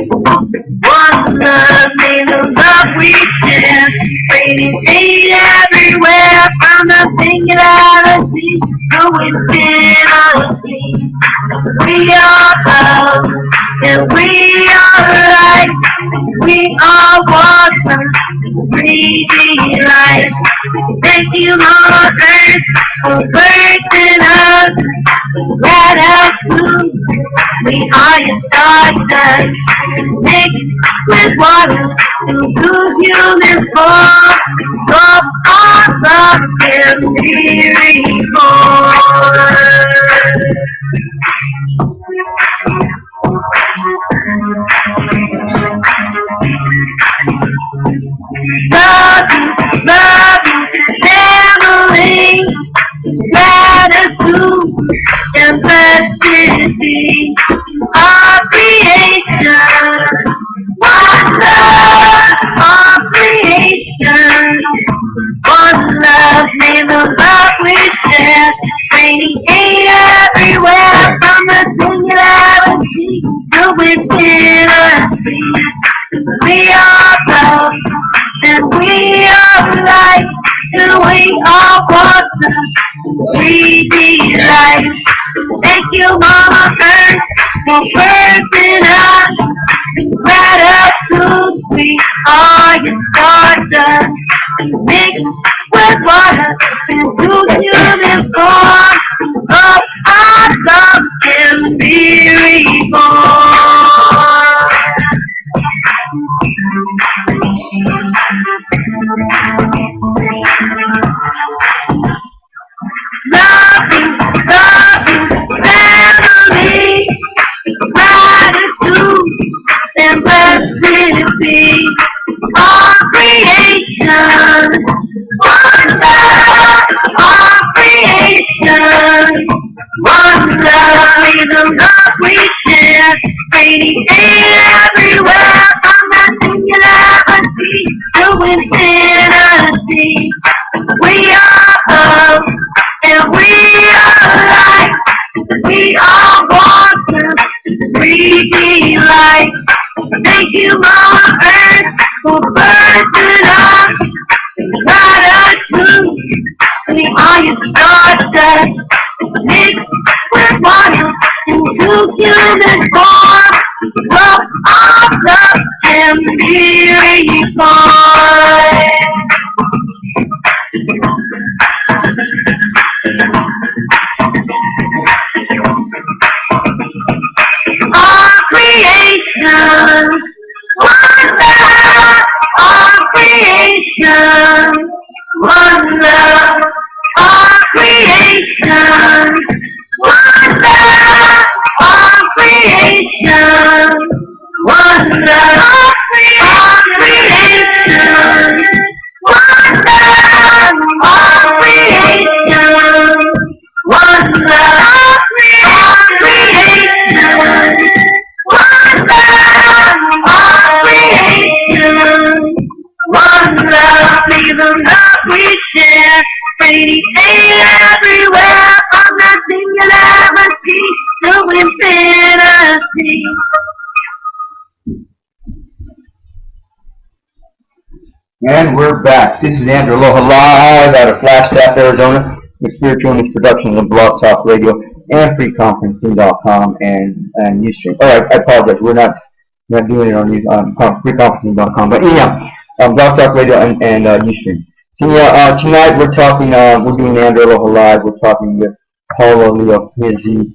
One love, may the love we share radiate everywhere from the singularity to infinity. We are love, and we are light. We are water, breathing life. Thank you, Mama Earth, for birthing us. Gratitude, we are your stardust. Mixed with water into human form. So our love can be reborn. Love you, family, gratitude, and blessed be our creation. One love, our creation. One love, may the love we share radiate everywhere from the singularity to infinity. We are love, and we are light, and we are water, breathing life. Thank you, Mama Earth, for birthing us. Gratitude, we are your stardust. Mixed with water into human form. Oh, our love can be reborn. Love you, family, gratitude, and blessed be our creation. One love, our creation. One love, may the love we share radiate everywhere from the singularity to infinity. We are love, and we are light. We are water, breathing life. Thank you, Mama Earth, for birthing us. Gratitude, we are your stardust. Mixed with water into human form. Love awesome and really fun. All creation, wonder, all creation, wonder, all creation, wonder, all creation, wonder, all creation, wonder, all creation, wonder, all creation, wonder, all creation, wonder, see the love we share, radiate everywhere, from nothing you'll ever see to infinity. And we're back. This is Andrew Aloha live out of Flagstaff, Arizona, with Spiritualness Productions on Blog Talk Radio and freeconferencing.com and Ustream. Oh, I apologize. We're not doing it on freeconferencing.com, but yeah, Blog Talk Radio and Ustream. So yeah, tonight we're talking. We're doing Andrew Aloha live. We're talking with Paola Leopizzi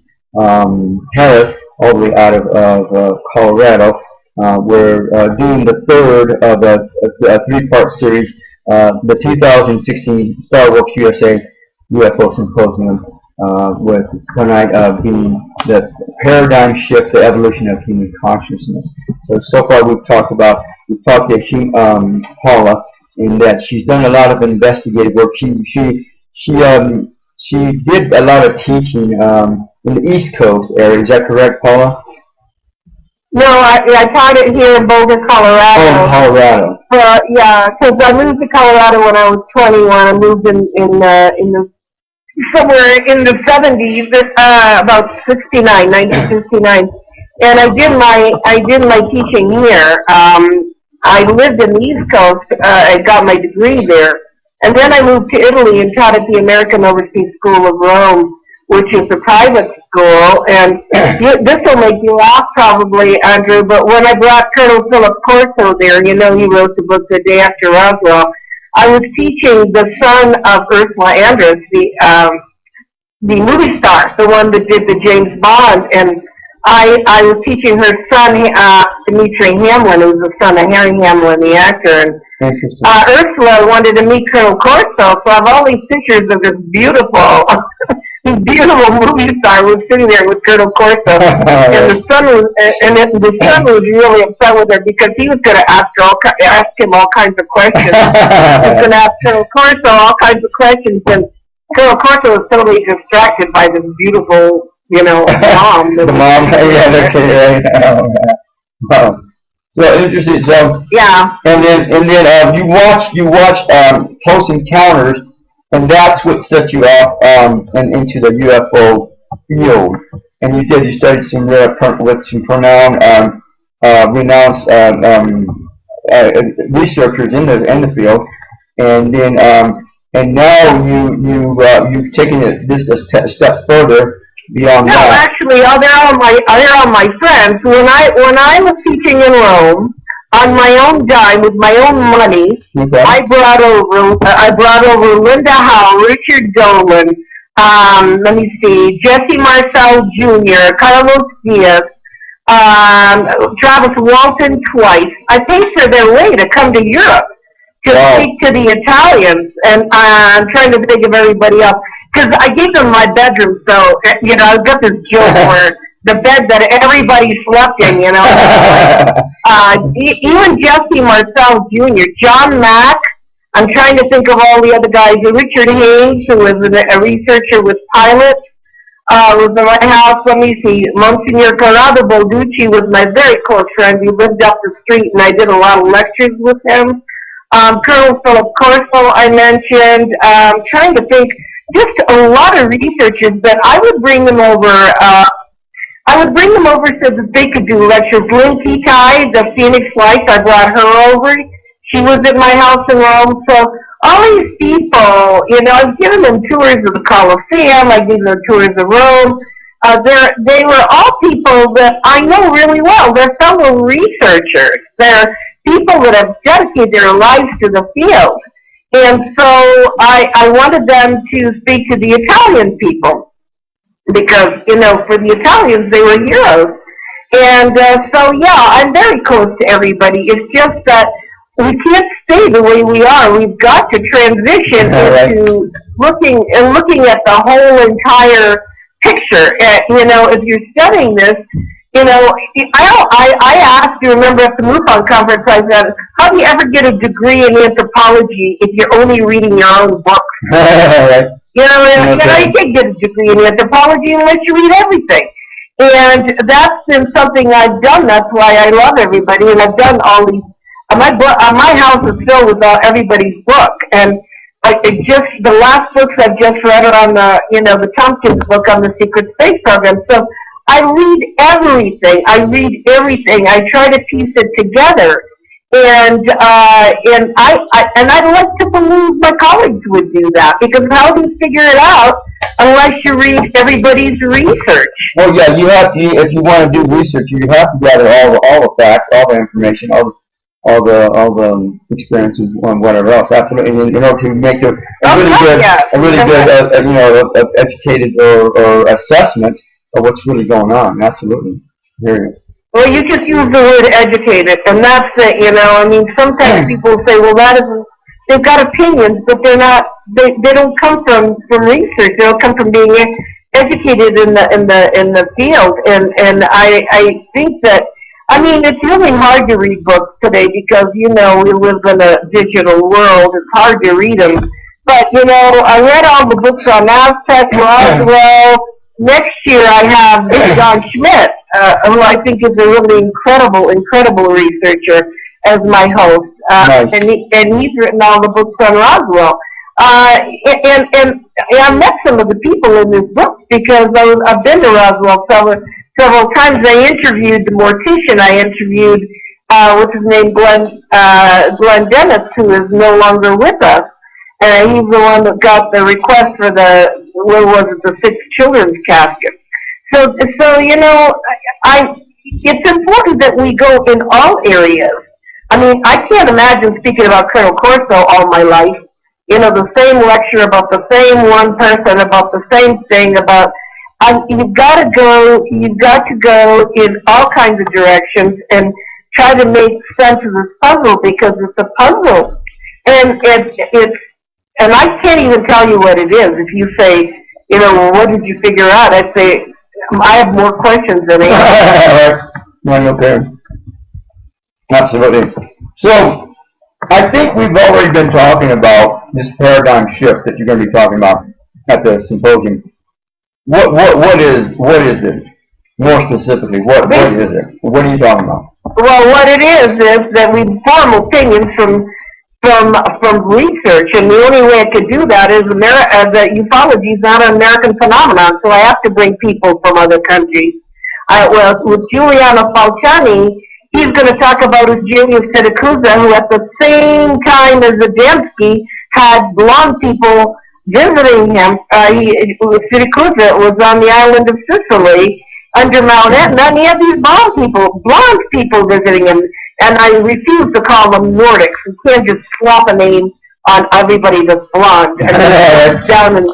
Harris, all the way out of Colorado. We're doing the third of a three-part series, the 2016 StarWorks USA UFO Symposium, with tonight being the paradigm shift, the evolution of human consciousness. So far we've talked to Paula, in that she's done a lot of investigative work. She did a lot of teaching in the East Coast area. Is that correct, Paula? No, I taught it here in Boulder, Colorado. Oh, Colorado. Yeah, because I moved to Colorado when I was 21. I moved in somewhere in the 70s, about 1969, and I did my teaching here. I lived in the East Coast. I got my degree there, and then I moved to Italy and taught at the American Overseas School of Rome, which is a private school, and this will make you laugh probably, Andrew, but when I brought Colonel Philip Corso there, you know, he wrote the book The Day After Roswell, I was teaching the son of Ursula Andress, the movie star, the one that did the James Bond, and I was teaching her son, Dimitri Hamlin, who's the son of Harry Hamlin, the actor, and Ursula wanted to meet Colonel Corso, so I have all these pictures of this beautiful movie star was sitting there with Colonel Corso, and the son was really upset with her because he was going to ask him all kinds of questions. He was going to ask Colonel Corso all kinds of questions, and Colonel Corso was totally distracted by this beautiful, mom. The mom, yeah, they're kidding, right? Wow. So interesting. So yeah, and then you watched Close Encounters. And that's what set you off and into the UFO field. And you studied some with some renowned researchers in the field, and then and now you've taken this a step further beyond that. No, actually, they're all my friends. When I was teaching in Rome, on my own dime, with my own money, okay, I brought over Linda Howe, Richard Dolan, let me see, Jesse Marcel Jr., Carlos Diaz, Travis Walton twice. I paid for their way to come to Europe to speak to the Italians, and I'm trying to think of everybody else, because I gave them my bedroom, so, I've got this joke where the bed that everybody slept in, even Jesse Marcel Jr., John Mack, I'm trying to think of all the other guys, Richard Hayes, who was a researcher with pilots, was in my house. Let me see, Monsignor Corrado Balducci was my very close friend. He lived up the street, and I did a lot of lectures with him. Colonel Philip Corso, I mentioned. I'm trying to think, just a lot of researchers, but I would bring them over so that they could do lectures. Lynn Ketai, the Phoenix Lights, I brought her over. She was at my house in Rome. So all these people, I've given them tours of the Colosseum. I gave them tours of Rome. they were all people that I know really well. They're fellow researchers. They're people that have dedicated their lives to the field. And so I wanted them to speak to the Italian people because, for the Italians, they were heroes. And so, yeah, I'm very close to everybody. It's just that we can't stay the way we are. We've got to transition into looking at the whole entire picture. If you're studying this, I asked you, remember at the MUFON conference, I said, how do you ever get a degree in anthropology if you're only reading your own books? You can't get a degree in anthropology unless you read everything. And that's been something I've done. That's why I love everybody. And I've done all these. My house is filled with everybody's book. And the last books I've just read are on the Tompkins book on the secret space program. So I read everything. I try to piece it together. And I'd like to believe my colleagues would do that, because how do you figure it out unless you read everybody's research? Well, yeah, you have to. If you want to do research, you have to gather all the facts, all the information, all the experiences, and whatever else. Absolutely, in order to make a really good educated or assessment of what's really going on. Absolutely. Here. Well, you just use the word educated, and that's it, sometimes people say, well, that isn't, they've got opinions, but they're not, they don't come from research, they don't come from being educated in the field, and I think that, it's really hard to read books today because, we live in a digital world, it's hard to read them, but, I read all the books on Aztec, Roswell. Next year I have John Schmidt, who I think is a really incredible researcher, as my host. Nice. And he's written all the books on Roswell. And I met some of the people in this book because I've been to Roswell several times. I interviewed the mortician. I interviewed, what's his name, Glenn Dennis, who is no longer with us. He's the one that got the request for the 6 children's casket. So it's important that we go in all areas. I can't imagine speaking about Colonel Corso all my life. The same lecture about the same one person, about the same thing, you've got to go in all kinds of directions and try to make sense of this puzzle, because it's a puzzle. And I can't even tell you what it is. If you say, what did you figure out? I'd say, I have more questions than answers. Right, okay. Absolutely. So, I think we've already been talking about this paradigm shift that you're going to be talking about at the symposium. What is it? More specifically, what is it? What are you talking about? Well, what it is that we form opinions from research, and the only way I could do that is that ufology is not an American phenomenon, so I have to bring people from other countries. With Giuliano Falciani, he's going to talk about Julius Siracusa, who at the same time as Adamski had blonde people visiting him. Siracusa was on the island of Sicily under Mount Etna, and he had these blonde people visiting him. And I refuse to call them Nordics. You can't just swap a name on everybody that's blonde. Down in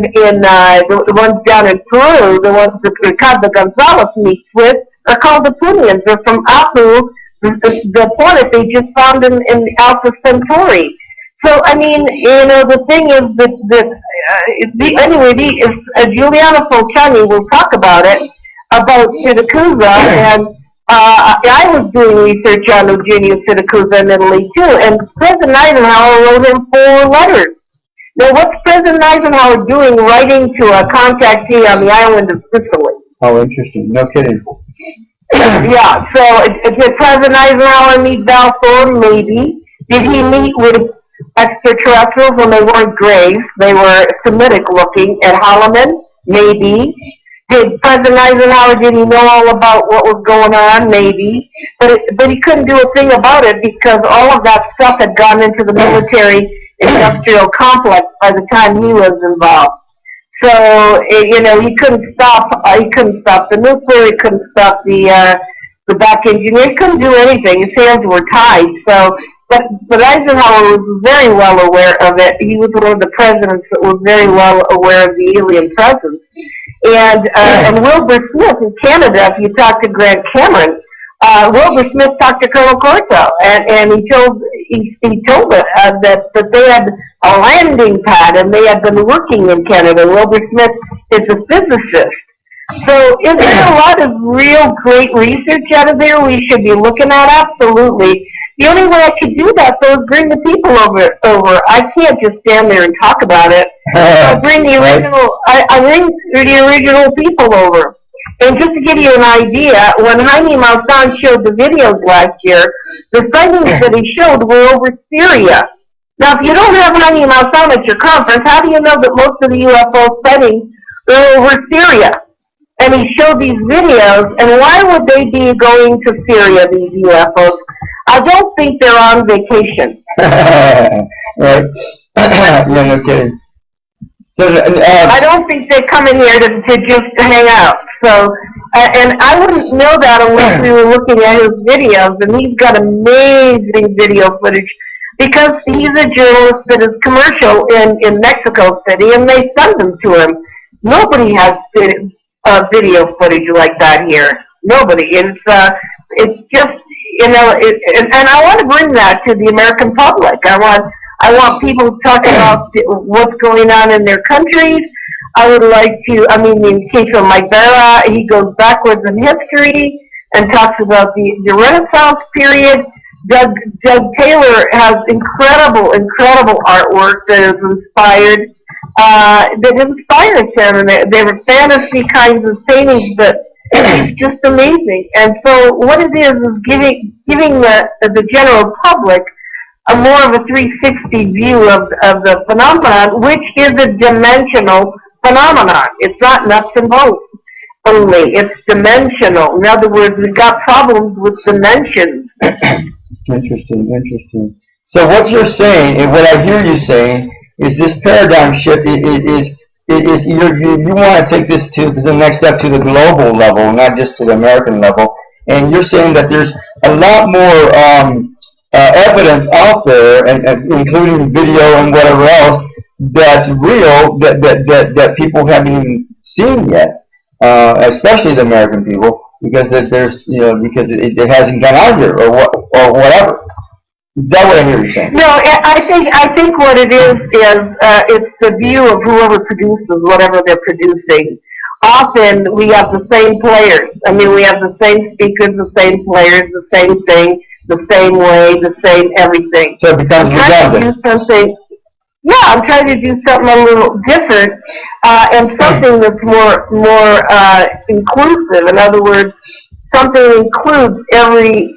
the ones down in Peru, the ones that Ricardo Gonzalez meets with, are called the Punians. They're from Apu, the planet they just found in Alpha Centauri. So, the thing is that Giuliano Falciani will talk about it, about Siracusa, and I was doing research on Eugenio Siracusa in Italy, too, and President Eisenhower wrote him 4 letters. Now, what's President Eisenhower doing writing to a contactee on the island of Sicily? Oh, interesting. No kidding. Yeah, so did President Eisenhower meet Balfour? Maybe. Did he meet with extraterrestrials when they weren't grays? They were Semitic-looking at Holloman? Maybe. Did President Eisenhower, did he know all about what was going on? Maybe. But he couldn't do a thing about it because all of that stuff had gone into the military industrial complex by the time he was involved. So he couldn't stop. He couldn't stop the nuclear. He couldn't stop the back engineer. He couldn't do anything. His hands were tied. So, but Eisenhower was very well aware of it. He was one of the presidents that was very well aware of the alien presence. And Wilbur Smith in Canada, if you talk to Grant Cameron, Wilbur Smith talked to Colonel Corso, and he told that they had a landing pad and they had been working in Canada. Wilbur Smith is a physicist. So is there a lot of real great research out of there we should be looking at? Absolutely. The only way I could do that, though, is bring the people over. I can't just stand there and talk about it. I bring the original. I bring the original people over. And just to give you an idea, when Jaime Maussan showed the videos last year, the sightings that he showed were over Syria. Now, if you don't have Jaime Maussan at your conference, how do you know that most of the UFO sightings are over Syria? And he showed these videos, and why would they be going to Syria, these UFOs? I don't think they're on vacation. Right. Yeah, no kidding. So, I don't think they come in here to just hang out. So, and I wouldn't know that unless we were looking at his videos, and he's got amazing video footage because he's a journalist that is commercial in Mexico City, and they send them to him. Nobody has video footage like that here. Nobody. It's just, and I want to bring that to the American public. I want people talking about what's going on in their countries. I would like to, in the case of Mike Vera, he goes backwards in history and talks about the Renaissance period. Doug Taylor has incredible artwork that inspires him, and they were fantasy kinds of paintings, but it's just amazing. And so what it is giving the general public a more of a 360 view of the phenomenon, which is a dimensional phenomenon. It's not nuts and bolts only. It's dimensional. In other words, we've got problems with dimensions. Interesting. So what you're saying, and what I hear you saying, is this paradigm shift is you want to take this to the next step to the global level, not just to the American level. And you're saying that there's a lot more evidence out there, and including video and whatever else, that's real, that people haven't even seen yet, especially the American people, because because it hasn't gone out here or whatever. Is that what I hear you saying? No, I think what it is it's the view of whoever produces whatever they're producing. Often we have the same players. We have the same speakers, the same players, the same thing, the same way, the same everything. So it becomes redundant. I'm trying to do something a little different, and something that's more inclusive. In other words, something includes every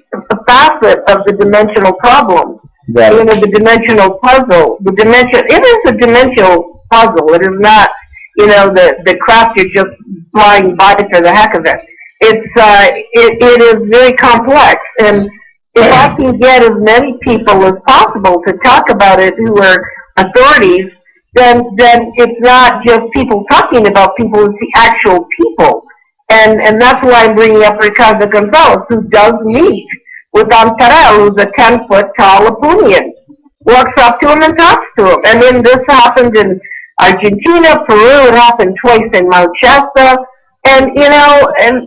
facet of the dimensional problem. Right. The dimensional puzzle. It is a dimensional puzzle. It is not, the craft you're just flying by for the heck of it. It is very complex, and if I can get as many people as possible to talk about it who are authorities, then it's not just people talking about people, it's the actual people. And that's why I'm bringing up Ricardo Gonzalez, who does meet with Amtarel, who's a 10-foot tall Lapunian. Walks up to him and talks to him. And then this happened in Argentina, Peru, it happened twice in Mount Shasta. And, and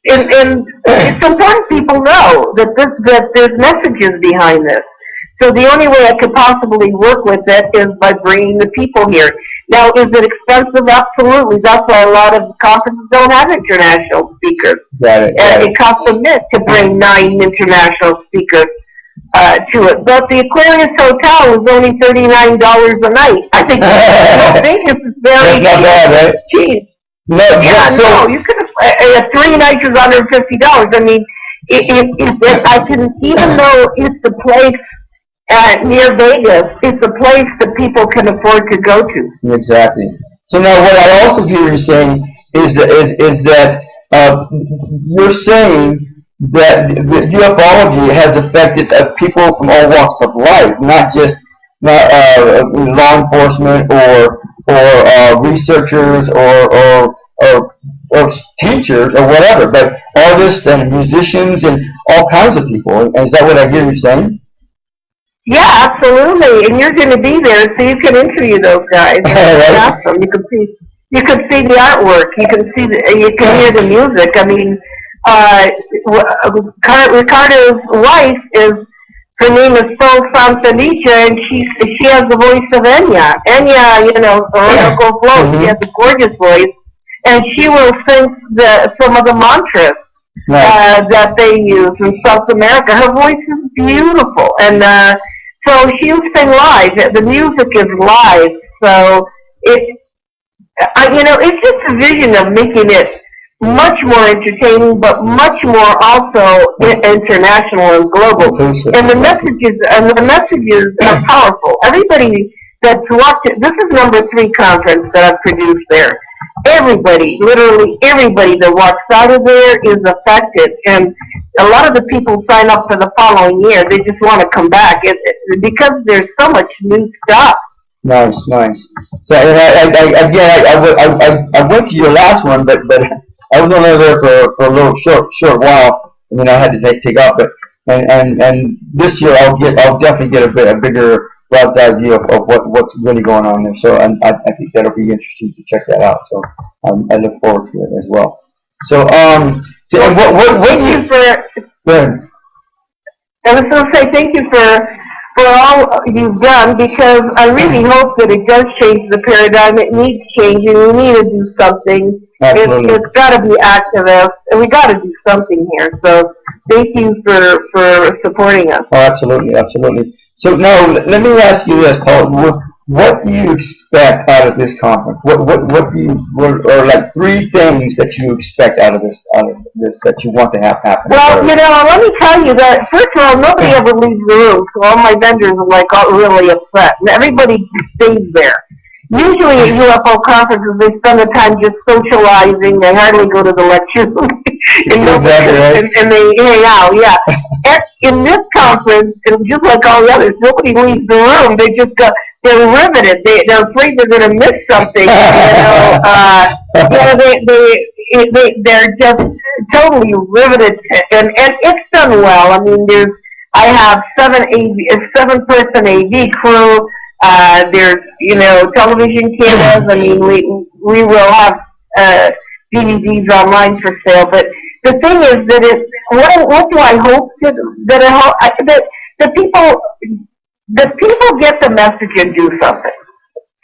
it's important people know that there's messages behind this. So the only way I could possibly work with it is by bringing the people here. Now, is it expensive? Absolutely. That's why a lot of conferences don't have international speakers. Got it. It costs a bit to bring 9 international speakers to it. But the Aquarius Hotel is only $39 a night. I think Vegas is very That's not bad, right? cheap. No, you could have 3 nights is under $50. I can, even though it's a place near Vegas, it's a place that people can afford to go to. Exactly. So now, what I also hear you saying is that you're saying that the ufology has affected people from all walks of life, not just law enforcement or researchers or teachers or whatever, but artists and musicians and all kinds of people. Is that what I hear you saying? Yeah, absolutely. And you're going to be there, so you can interview those guys. It's awesome. You can see the artwork. You can hear the music. I mean, Ricardo's wife her name is Sol Santalicia, and she has the voice of Enya. Enya, Oracle Flow. She has a gorgeous voice, and she will sing some of the mantras that they use in South America. Her voice is beautiful, and so she'll sing live. The music is live, so it's just a vision of making it much more entertaining, but much more also international and global. And the messages are powerful. Everybody that's watched it, this is number 3 conference that I've produced there. Everybody, literally everybody that walks out of there is affected, and a lot of the people sign up for the following year. They just want to come back because there's so much new stuff. Nice. So I went to your last one, but I was only there for a little short while, and then I had to take off. But and this year I'll definitely get a bigger broad eye view of what's really going on there. So I think that'll be interesting to check that out. So I look forward to it as well. So so what do you go ahead. I was going to say thank you for all you've done, because I really hope that it does change the paradigm. It needs changing. We need to do something. It's got to be activist, and we got to do something here. So thank you for supporting us. Oh, absolutely. So now let me ask you this, Paul. What do you expect out of this conference? What are like 3 things that you expect out of this that you want to have happen? Well, let me tell you that first of all, nobody ever leaves the room, so all my vendors are really upset, and everybody stays there. Usually at UFO conferences, they spend the time just socializing. They hardly go to the lecture room, and they hang out. Yeah. In this conference, just like all the others, nobody leaves the room. They're riveted. They're afraid they're going to miss something. They're just totally riveted, and it's done well. I mean, I have 7-person AV crew. There's television cameras. I mean, we will have DVDs online for sale. But the thing is that what do I hope that people get the message and do something.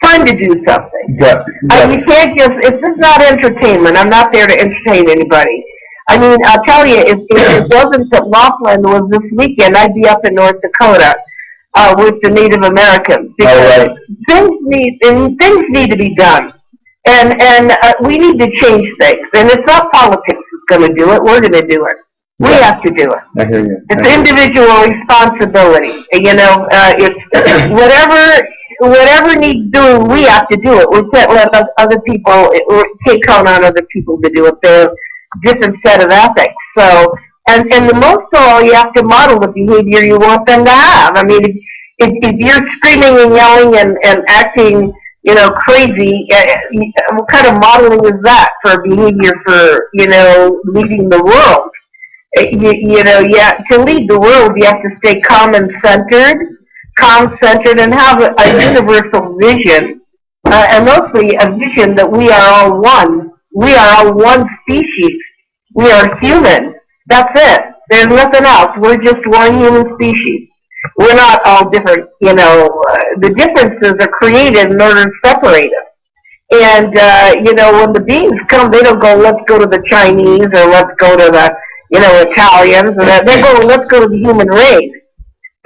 Time to do something. Yeah. You can't it's just not entertainment. I'm not there to entertain anybody. I mean, I'll tell you, if it wasn't that Laughlin was this weekend, I'd be up in North Dakota with the Native Americans. Because things need to be done. And we need to change things. And it's not politics that's going to do it. We're going to do it. We have to do it. I hear you. It's individual responsibility. It's whatever needs doing, we have to do it. We can't let other people, can't count on other people to do it. They're a different set of ethics. So, and the most of all, you have to model the behavior you want them to have. I mean, if you're screaming and yelling and acting, crazy, what kind of modeling is that for behavior for, leading the world? To lead the world, you have to stay calm-centered, and have a universal vision, and mostly a vision that we are all one. We are all one species. We are human. That's it. There's nothing else. We're just one human species. We're not all different. The differences are created in order to separate us. And, when the beings come, they don't go, let's go to the Chinese or let's go to the Italians, and they go, let's go to the human race.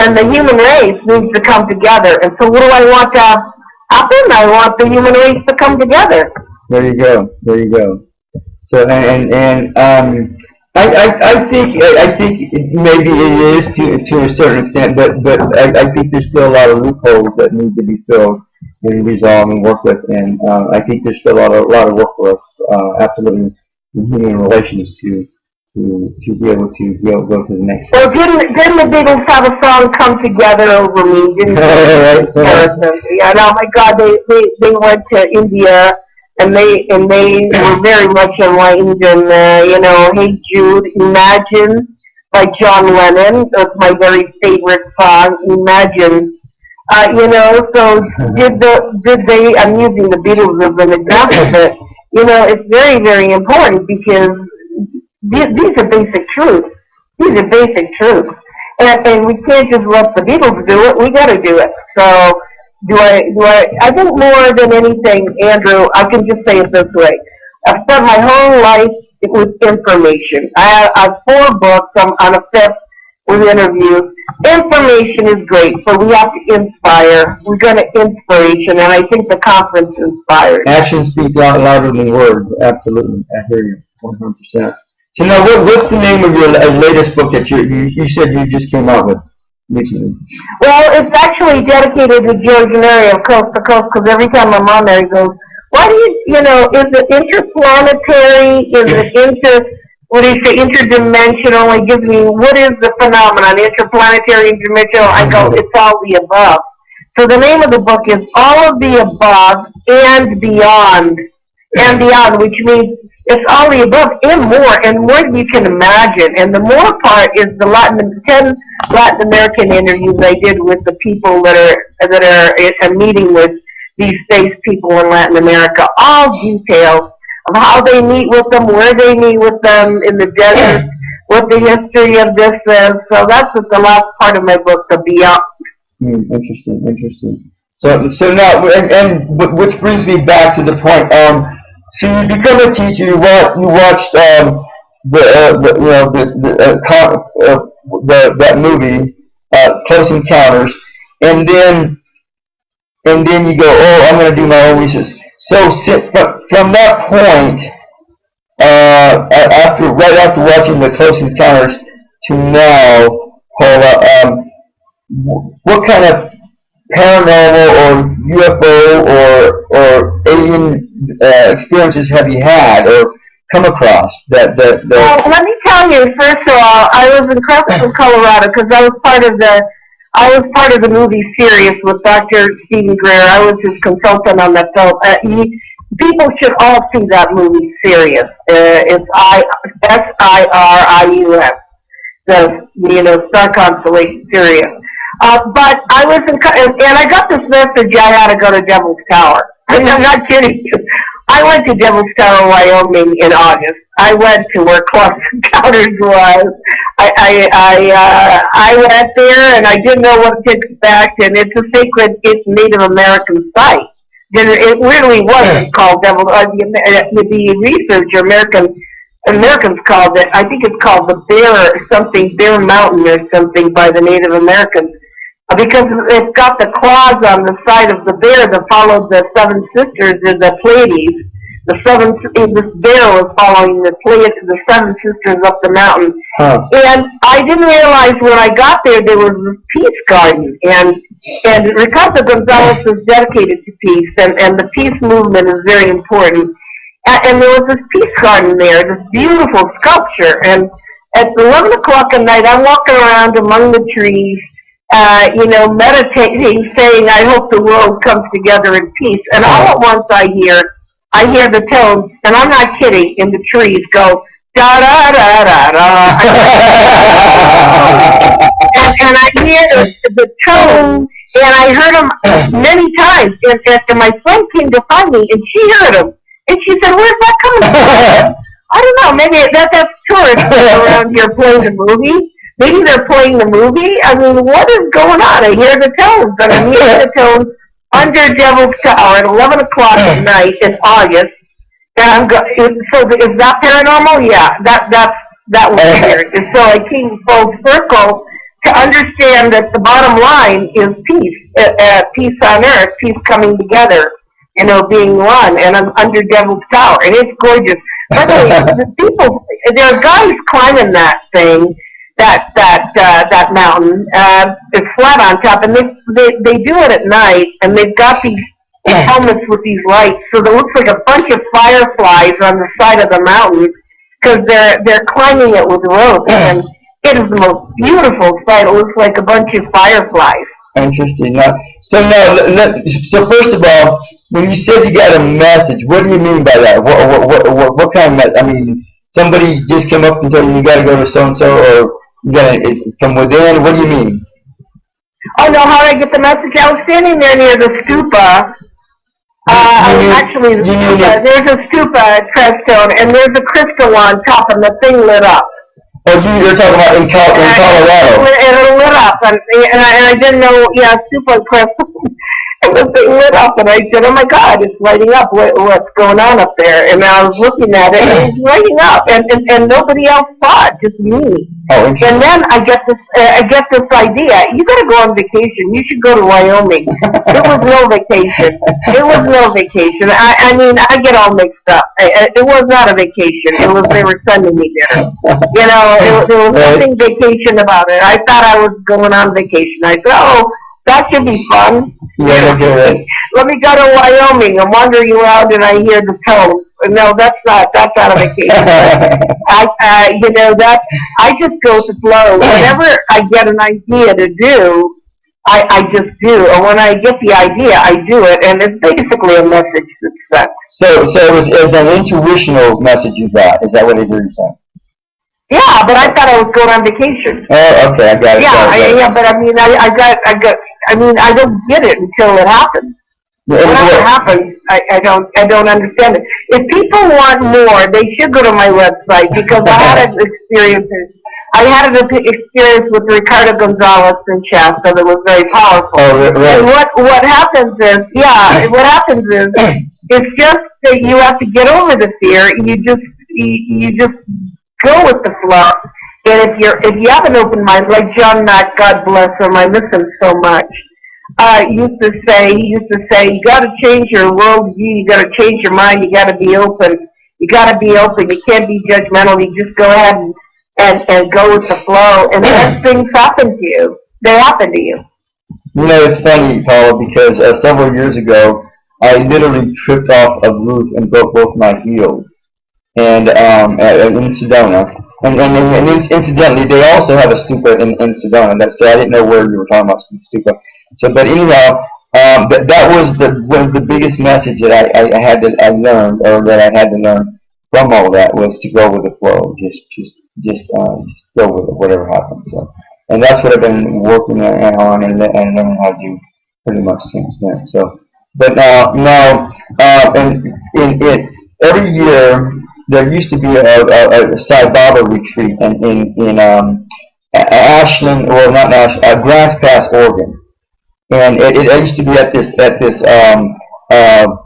And the human race needs to come together. And so what do I want to happen? I want the human race to come together. There you go. So, I think maybe it is to a certain extent, but I think there's still a lot of loopholes that need to be filled and resolved and worked with, and I think there's still a lot of work for us, absolutely, in human relations to to be able to go to the next Well, didn't the Beatles have a song "Come Together Over Me"? Didn't they? Yeah, no, my God, they went to India and they were very much enlightened. And "Hey Jude," "Imagine" by John Lennon. That's my very favorite song. Imagine. So did they? I'm using the Beatles as an example, but it's very, very important because these are basic truths. These are basic truths, and we can't just let the Beatles do it. We got to do it. So do I? I think more than anything, Andrew, I can just say it this way: I've spent my whole life with information. I have 4 books. I'm on a 5th with interviews. Information is great, but we have to inspire. We're going to inspiration, and I think the conference inspires. Actions speak louder than words. Absolutely, I hear you 100%. So now, what's the name of your latest book that you said you just came out with recently? Well, it's actually dedicated to George Mary of Coast to Coast, because every time I'm on there, he goes, "Why do is it interplanetary? Is it interdimensional?" He gives me, what is the phenomenon, interplanetary, interdimensional? I go, it's all the above. So the name of the book is All of the Above and Beyond. And beyond, which means it's all the above and more than you can imagine. And the more part is the 10 Latin American interviews I did with the people that are meeting with these space people in Latin America. All details of how they meet with them, where they meet with them in the desert, what the history of this is. So that's what the last part of my book, The Beyond. Interesting. So now, and which brings me back to the point. So you become a teacher. You watched that movie, Close Encounters, and then you go, oh, I'm going to do my own research. So from that point, right after watching the Close Encounters to now, Paola, what kind of paranormal or UFO or alien experiences have you had or come across that? Well, let me tell you. First of all, I was in Creston, Colorado, because I was part of the movie Sirius with Dr. Stephen Greer. I was his consultant on that film. People should all see that movie Sirius. It's SIRIUS. The star constellation Sirius. But I was and I got this message I had to go to Devil's Tower. I'm not kidding you. I went to Devil's Tower, Wyoming in August. I went to where Close Encounters was. I went there and I didn't know what to expect, and it's a sacred, it's Native American site. It really wasn't called Devil's. The researcher Americans called it. I think it's called the Bear Mountain or something by the Native Americans. Because it's got the claws on the side of the bear that followed the 7 sisters in the Pleiades. This bear was following the 7 sisters up the mountain. Huh. And I didn't realize when I got there was this peace garden. And Ricardo Gonzalez is dedicated to peace, and the peace movement is very important. And there was this peace garden there, this beautiful sculpture. And at 11 o'clock at night, I'm walking around among the trees, meditating, saying, I hope the world comes together in peace. And all at once I hear the tones, and I'm not kidding, in the trees go, da da da da da. And I hear the tone, and I heard them many times. And my friend came to find me, and she heard them. And she said, where's that coming from? I don't know, maybe that's tourists around here playing the movie. Maybe they're playing the movie. I mean, what is going on? I hear the tones, and I'm hearing the tones under Devil's Tower at 11 o'clock at night in August. And so is that paranormal? Yeah, that was weird. And so I came full circle to understand that the bottom line is peace, peace on earth, peace coming together, being one. And I'm under Devil's Tower, and it's gorgeous. By the way, there are guys climbing that thing. That mountain, it's flat on top, and they do it at night, and they've got these helmets with these lights, so it looks like a bunch of fireflies on the side of the mountain, because they're climbing it with ropes, and it is the most beautiful sight. It looks like a bunch of fireflies. Interesting. So first of all, when you said you got a message, what do you mean by that? What kind of message? I mean, somebody just came up and told you got to go to so and so, or you got to from within. What do you mean? Oh no! How did I get the message? I was standing there near the stupa. There's a stupa at Crestone, and there's a crystal on top, and the thing lit up. Oh, you're talking about in Colorado. It lit up, and I didn't know, stupa and crystal. And the thing lit up, and I said, oh my God, it's lighting up. What's going on up there? And I was looking at it, and it's lighting up, and nobody else saw it, just me. Oh, and then I get this idea. You got to go on vacation. You should go to Wyoming. It was no vacation. It was no vacation. I mean, I get all mixed up. It was not a vacation. It was they were sending me there. There was nothing vacation about it. I thought I was going on vacation. I said, oh, that should be fun. Yeah, let me go to Wyoming. I'm wandering around and I hear the tones. No, that's not a vacation. I just go with the flow. Whenever I get an idea to do, I just do. And when I get the idea, I do it. And it's basically a message that's sent. So it was an intuitional message you got. Is that what it is? Yeah, but I thought I was going on vacation. Oh, okay, I got it. Yeah, but I mean, I don't get it until it happens. Whenever it happens, I don't understand it. If people want more, they should go to my website, because I had an experience with Ricardo Gonzalez in Shasta that was very powerful. Oh, right. And what happens is, it's just that you have to get over the fear. You just go with the flow. And if you have an open mind, like John Mack, God bless him, I miss him so much. He used to say, you got to change your worldview, you got to change your mind, you got to be open. You got to be open. You can't be judgmental. You just go ahead and go with the flow. And then things happen to you. They happen to you. It's funny, Paula, because several years ago, I literally tripped off a roof and broke both my heels. And in Sedona, and incidentally, they also have a stupa in Sedona. So I didn't know where you were talking about stupa. So, but anyhow, that was one of the biggest message that I learned, or that I had to learn from all that, was to go with the flow. Just go with it, whatever happens. So, and that's what I've been working on and learning how to do pretty much since then. So, but now, every year. There used to be a Sai Baba retreat in Ashland, or not Ashland, Grants Pass, Oregon, and it used to be at this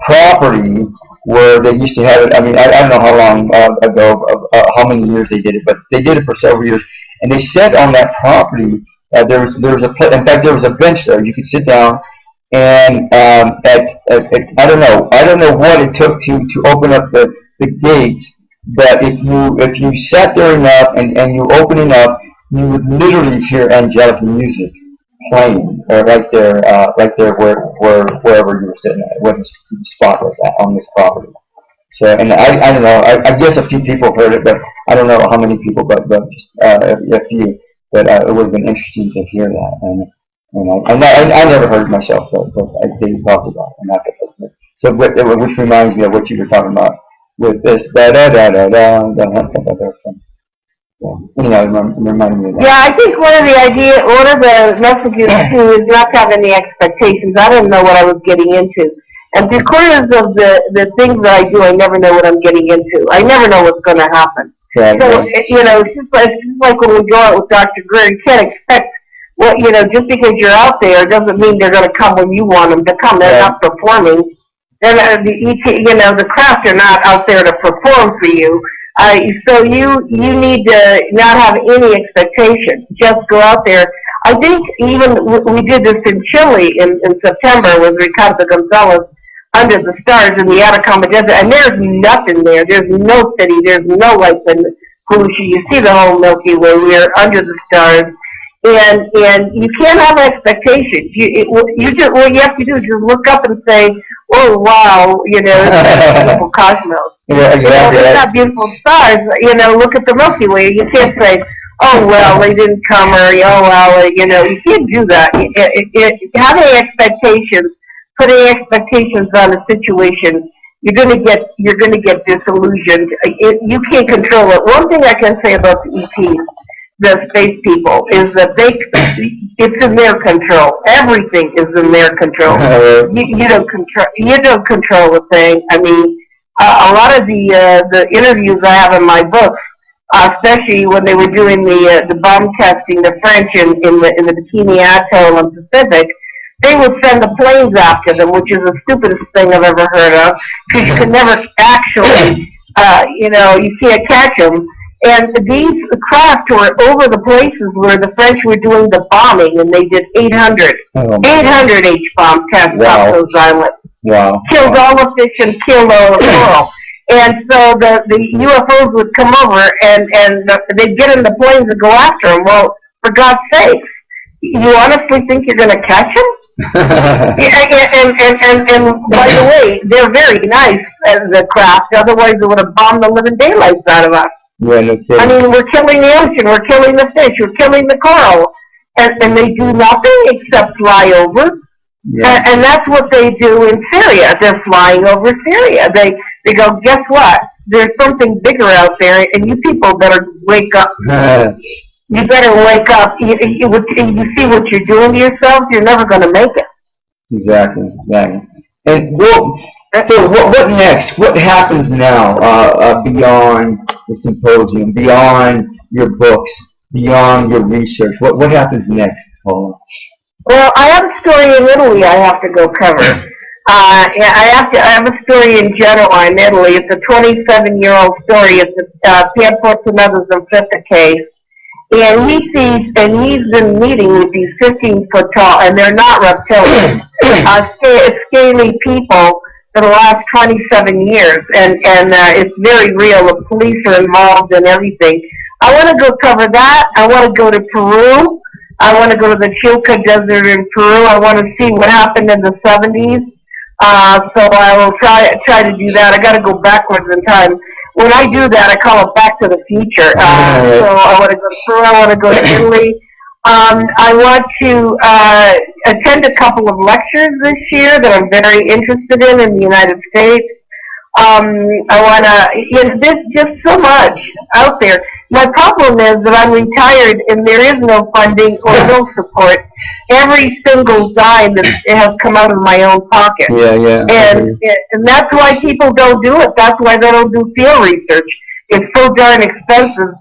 property where they used to have it. I mean, I don't know how long ago, how many years they did it, but they did it for several years. And they said on that property there was a bench there. You could sit down, and I don't know what it took to open up the gates, but if you sat there enough and you open enough, you would literally hear angelic music playing right there wherever you were sitting at, where the spot was at on this property. So, and I don't know, I guess a few people heard it, but I don't know how many people, but just a few. But it would have been interesting to hear that, and I never heard it myself, but they talked about it, and I could listen. So, which reminds me of what you were talking about with this reminding me of that. Yeah, I think one of the messages too is not to have any expectations. I didn't know what I was getting into. And because of the things that I do, I never know what I'm getting into. I never know what's going to happen. Yeah, so, it's just like when we go out with Dr. Greer, you can't expect, just because you're out there doesn't mean they're going to come when you want them to come. They're not performing. The crafts are not out there to perform for you. So you need to not have any expectation. Just go out there. I think even we did this in Chile in September with Ricardo Gonzalez under the stars in the Atacama Desert, and there's nothing there. There's no city. There's no life in Hulushi. You see the whole Milky Way. We're under the stars, and you can't have expectations. What you have to do is just look up and say, oh wow, it's that beautiful cosmos. Yeah, exactly. It's not beautiful stars. Look at the Milky Way. You can't say, oh well, they didn't come, or oh well, you can't do that. Having expectations, putting expectations on a situation, you're gonna get disillusioned. You can't control it. One thing I can say about the ETs, the space people, is that it's in their control. Everything is in their control. You don't control a thing. I mean, a lot of the interviews I have in my books, especially when they were doing the bomb testing, the French in the Bikini Atoll and Pacific, they would send the planes after them, which is the stupidest thing I've ever heard of, because you can never actually, you can't catch them. And these craft were over the places where the French were doing the bombing, and they did 800 H-bomb tests off those islands. Wow. Killed all the fish and killed all the coral. And so the UFOs would come over, and they'd get in the planes and go after them. Well, for God's sakes, you honestly think you're going to catch them? and by the way, they're very nice, the craft. Otherwise, they would have bombed the living daylights out of us. Yeah, no kidding. I mean, we're killing the ocean, we're killing the fish, we're killing the coral, and they do nothing except fly over. Yeah. And that's what they do in Syria. They're flying over Syria. They go, guess what? There's something bigger out there, and you people better wake up. You better wake up. You see what you're doing to yourselves, you're never going to make it. Exactly. And so what next? What happens now beyond the symposium, beyond your books, beyond your research? What happens next, Paola? Well, I have a story in Italy I have to go cover. I have a story in Genoa in Italy. It's a 27-year-old story. It's Pier Fortunato's Infetta case. And he's been meeting with these 15-foot tall, and they're not reptilians, scaly people for the last 27 years, and it's very real. The police are involved in everything. I want to go cover that. I want to go to Peru. I want to go to the Chilca Desert in Peru. I want to see what happened in the 70s. So I will try to do that. I got to go backwards in time. When I do that, I call it Back to the Future. So I want to go to Peru. I want to go to Italy. I want to attend a couple of lectures this year that I'm very interested in the United States. I want to, there's just so much out there. My problem is that I'm retired and there is no funding or no support. Every single dime has come out of my own pocket. Yeah. And that's why people don't do it. That's why they don't do field research. It's so darn expensive.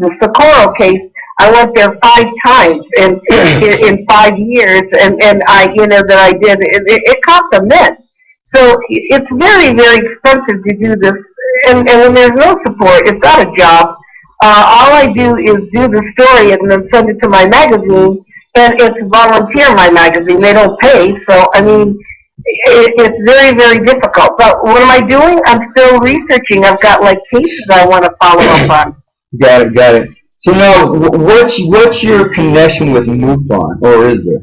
The Socorro case, I went there 5 times in 5 years, and that I did. It cost a mint. So it's very, very expensive to do this. And when there's no support, it's not a job. All I do is do the story and then send it to my magazine, and it's volunteer, my magazine. They don't pay, so, I mean, it's very, very difficult. But what am I doing? I'm still researching. I've got, cases I want to follow up on. Got it. So now, what's your connection with MUFON, or is there?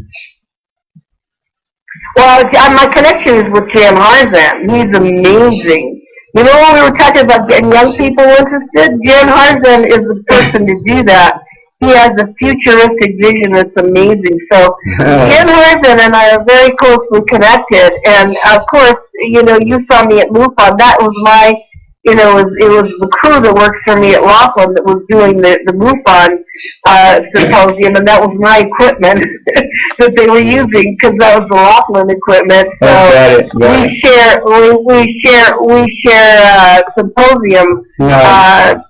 Well, my connection is with Jan Harzan. He's amazing. You know, when we were talking about getting young people interested, Jan Harzan is the person to do that. He has a futuristic vision that's amazing. So Jan Harzan and I are very closely connected. And, of course, you saw me at MUFON. That was my, it was the crew that works for me at Laughlin that was doing the MUFON Symposium, and that was my equipment that they were using, because that was the Laughlin equipment. So we share symposium,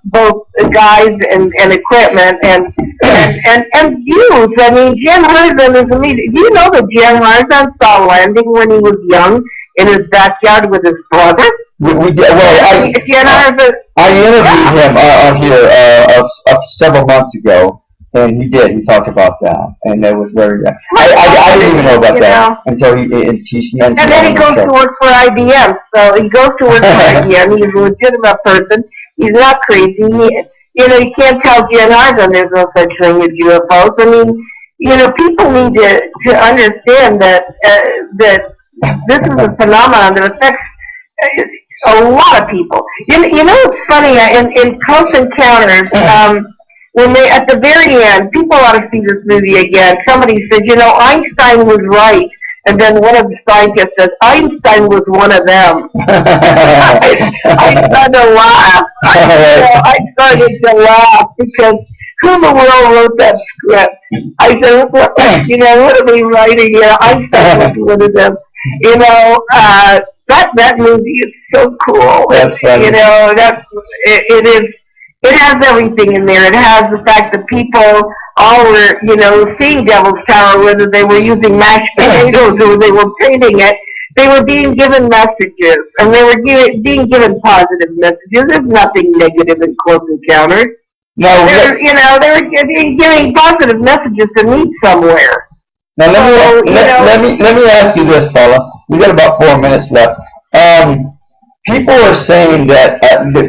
both guys and equipment and views. I mean, Jan Harzan is amazing. Do you know that Jan Harzan saw landing when he was young in his backyard with his brother? I interviewed him here several months ago, and he talked about that, and it was very. I didn't even know about that until he mentioned. And then he goes to work for IBM. So he goes to work for IBM. He's a legitimate person. He's not crazy. You can't tell Jan Harzan there's no such thing as UFOs. I mean, people need to understand that this is a phenomenon that affects a lot of people. You know, it's funny, in Close Encounters, when they, at the very end, people ought to see this movie again. Somebody said, you know, Einstein was right. And then one of the scientists says, Einstein was one of them. I started to laugh. I started to laugh because who in the world wrote that script? I said, you know, what are they writing? You know, Einstein was one of them. You know, that movie is so cool. That's funny. You know, it is. It has everything in there. It has the fact that people all were, you know, seeing Devil's Tower, whether they were using mashed potatoes or they were painting it. They were being given messages, and they were being given positive messages. There's nothing negative in Close Encounters. No, you know, they were giving positive messages to meet somewhere. Now let me ask you this, Paula. We got about 4 minutes left. People are saying that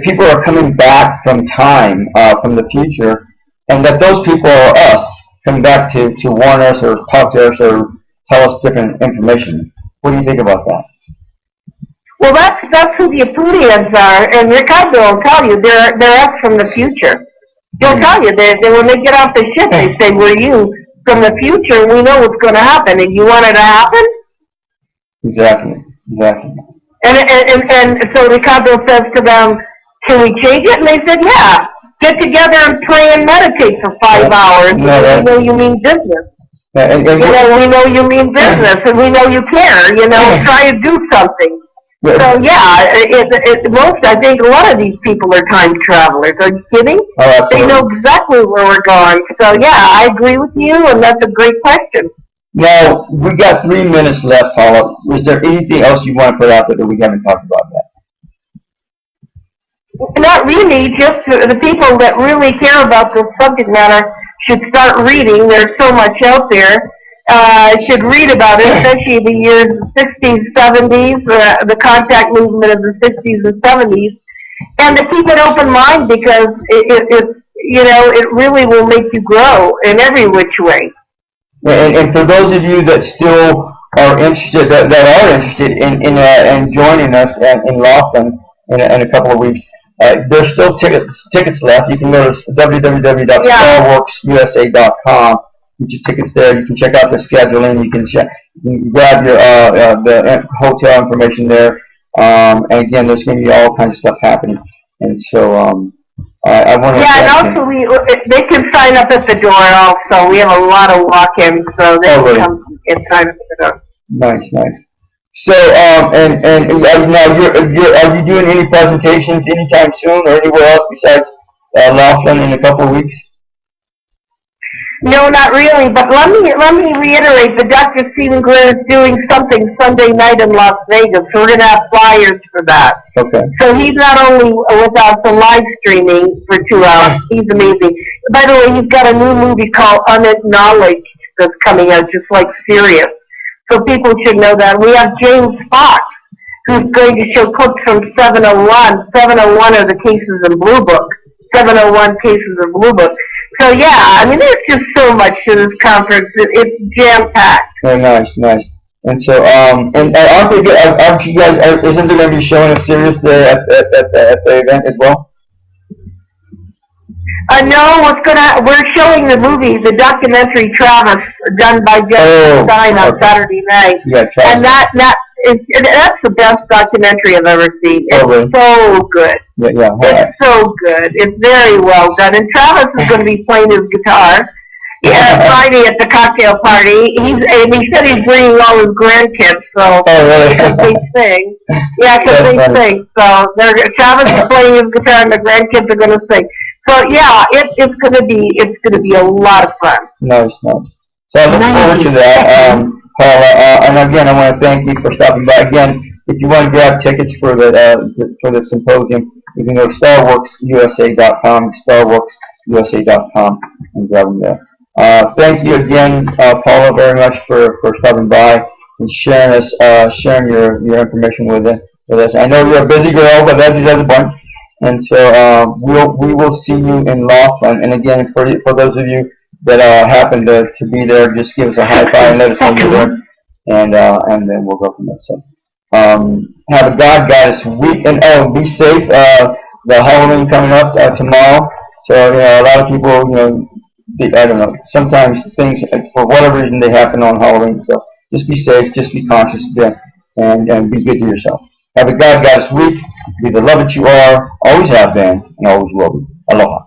people are coming back from time, from the future, and that those people are us, coming back to warn us or talk to us or tell us different information. What do you think about that? Well, that's who the Apulians are, and Ricardo will tell you they're us from the future. They'll tell you that when they get off the ship, they say, "We're you from the future. We know what's going to happen, and you want it to happen." Exactly. And so Ricardo says to them, "Can we change it?" And they said, "Yeah. Get together and pray and meditate for 5 hours. We know you mean business. And we know you mean business, and we know you care. You know, try to do something." So yeah, I think a lot of these people are time travelers. Are you kidding? Oh, they know exactly where we're going. So yeah, I agree with you, and that's a great question. Now, we got 3 minutes left, Paula. Is there anything else you want to put out there that we haven't talked about yet? Not really, just the people that really care about this subject matter should start reading. There's so much out there. Should read about it, especially the years 60s, 70s, the contact movement of the 60s and 70s, and to keep an open mind because it really will make you grow in every which way. And for those of you that still are interested, that are interested in joining us in Laughlin in a couple of weeks, there's still tickets left. You can go to www.StarWorksUSA.com. Get your tickets there. You can check out the scheduling. You can grab your the hotel information there. And again, there's going to be all kinds of stuff happening. And so I want to. Yeah, and also they can sign up at the door. Also, we have a lot of walk-ins, so they can come and sign up at the door. Nice. So and now are you doing any presentations anytime soon or anywhere else besides Laughlin in a couple of weeks? No, not really. But let me reiterate that Dr. Stephen Greer is doing something Sunday night in Las Vegas. So we're going to have flyers for that. Okay. So he's not only with us and live streaming for 2 hours. He's amazing. By the way, he's got a new movie called Unacknowledged that's coming out, just like Sirius. So people should know that. We have James Fox, who's going to show clips from 701. 701 are the cases in Blue Book. 701 cases in Blue Book. So yeah, I mean, there's just so much to this conference. It's jam-packed. Very nice. And so, and aren't you guys? Isn't there going to be showing a series there at the event as well? No, we're showing the movie, the documentary Travis, done by Jeff Stein on Saturday night. Yeah, Travis. And that's the best documentary I've ever seen. It's so good. Yeah. It's so good. It's very well done. And Travis is going to be playing his guitar. Yeah, Friday at the cocktail party. He said he's bringing all his grandkids, so really? because they sing. Yeah, because they sing. So Travis is playing his guitar, and the grandkids are going to sing. So yeah, it's going to be a lot of fun. Nice. So I look forward to that, Paula. And again, I want to thank you for stopping by. Again, if you want to grab tickets for the symposium, you can go to StarWorksUSA.com, StarWorksUSA.com, and grab them there. Thank you again, Paula, very much for stopping by and sharing your information with us. I know you're a busy girl, but that's the point. And so we will see you in Laughlin. And again, for those of you that happen to be there, just give us a high five and let us know you're there. and then we'll go from there. So, have a God Goddess week, and be safe. The Halloween coming up tomorrow. So a lot of people, I don't know. Sometimes things, for whatever reason, they happen on Halloween. So just be safe, just be conscious, and be good to yourself. Have a God Goddess week. Be the love that you are, always have been, and always will be. Aloha.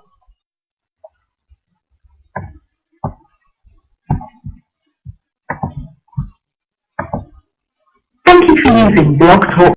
Thank you for using Blog Talk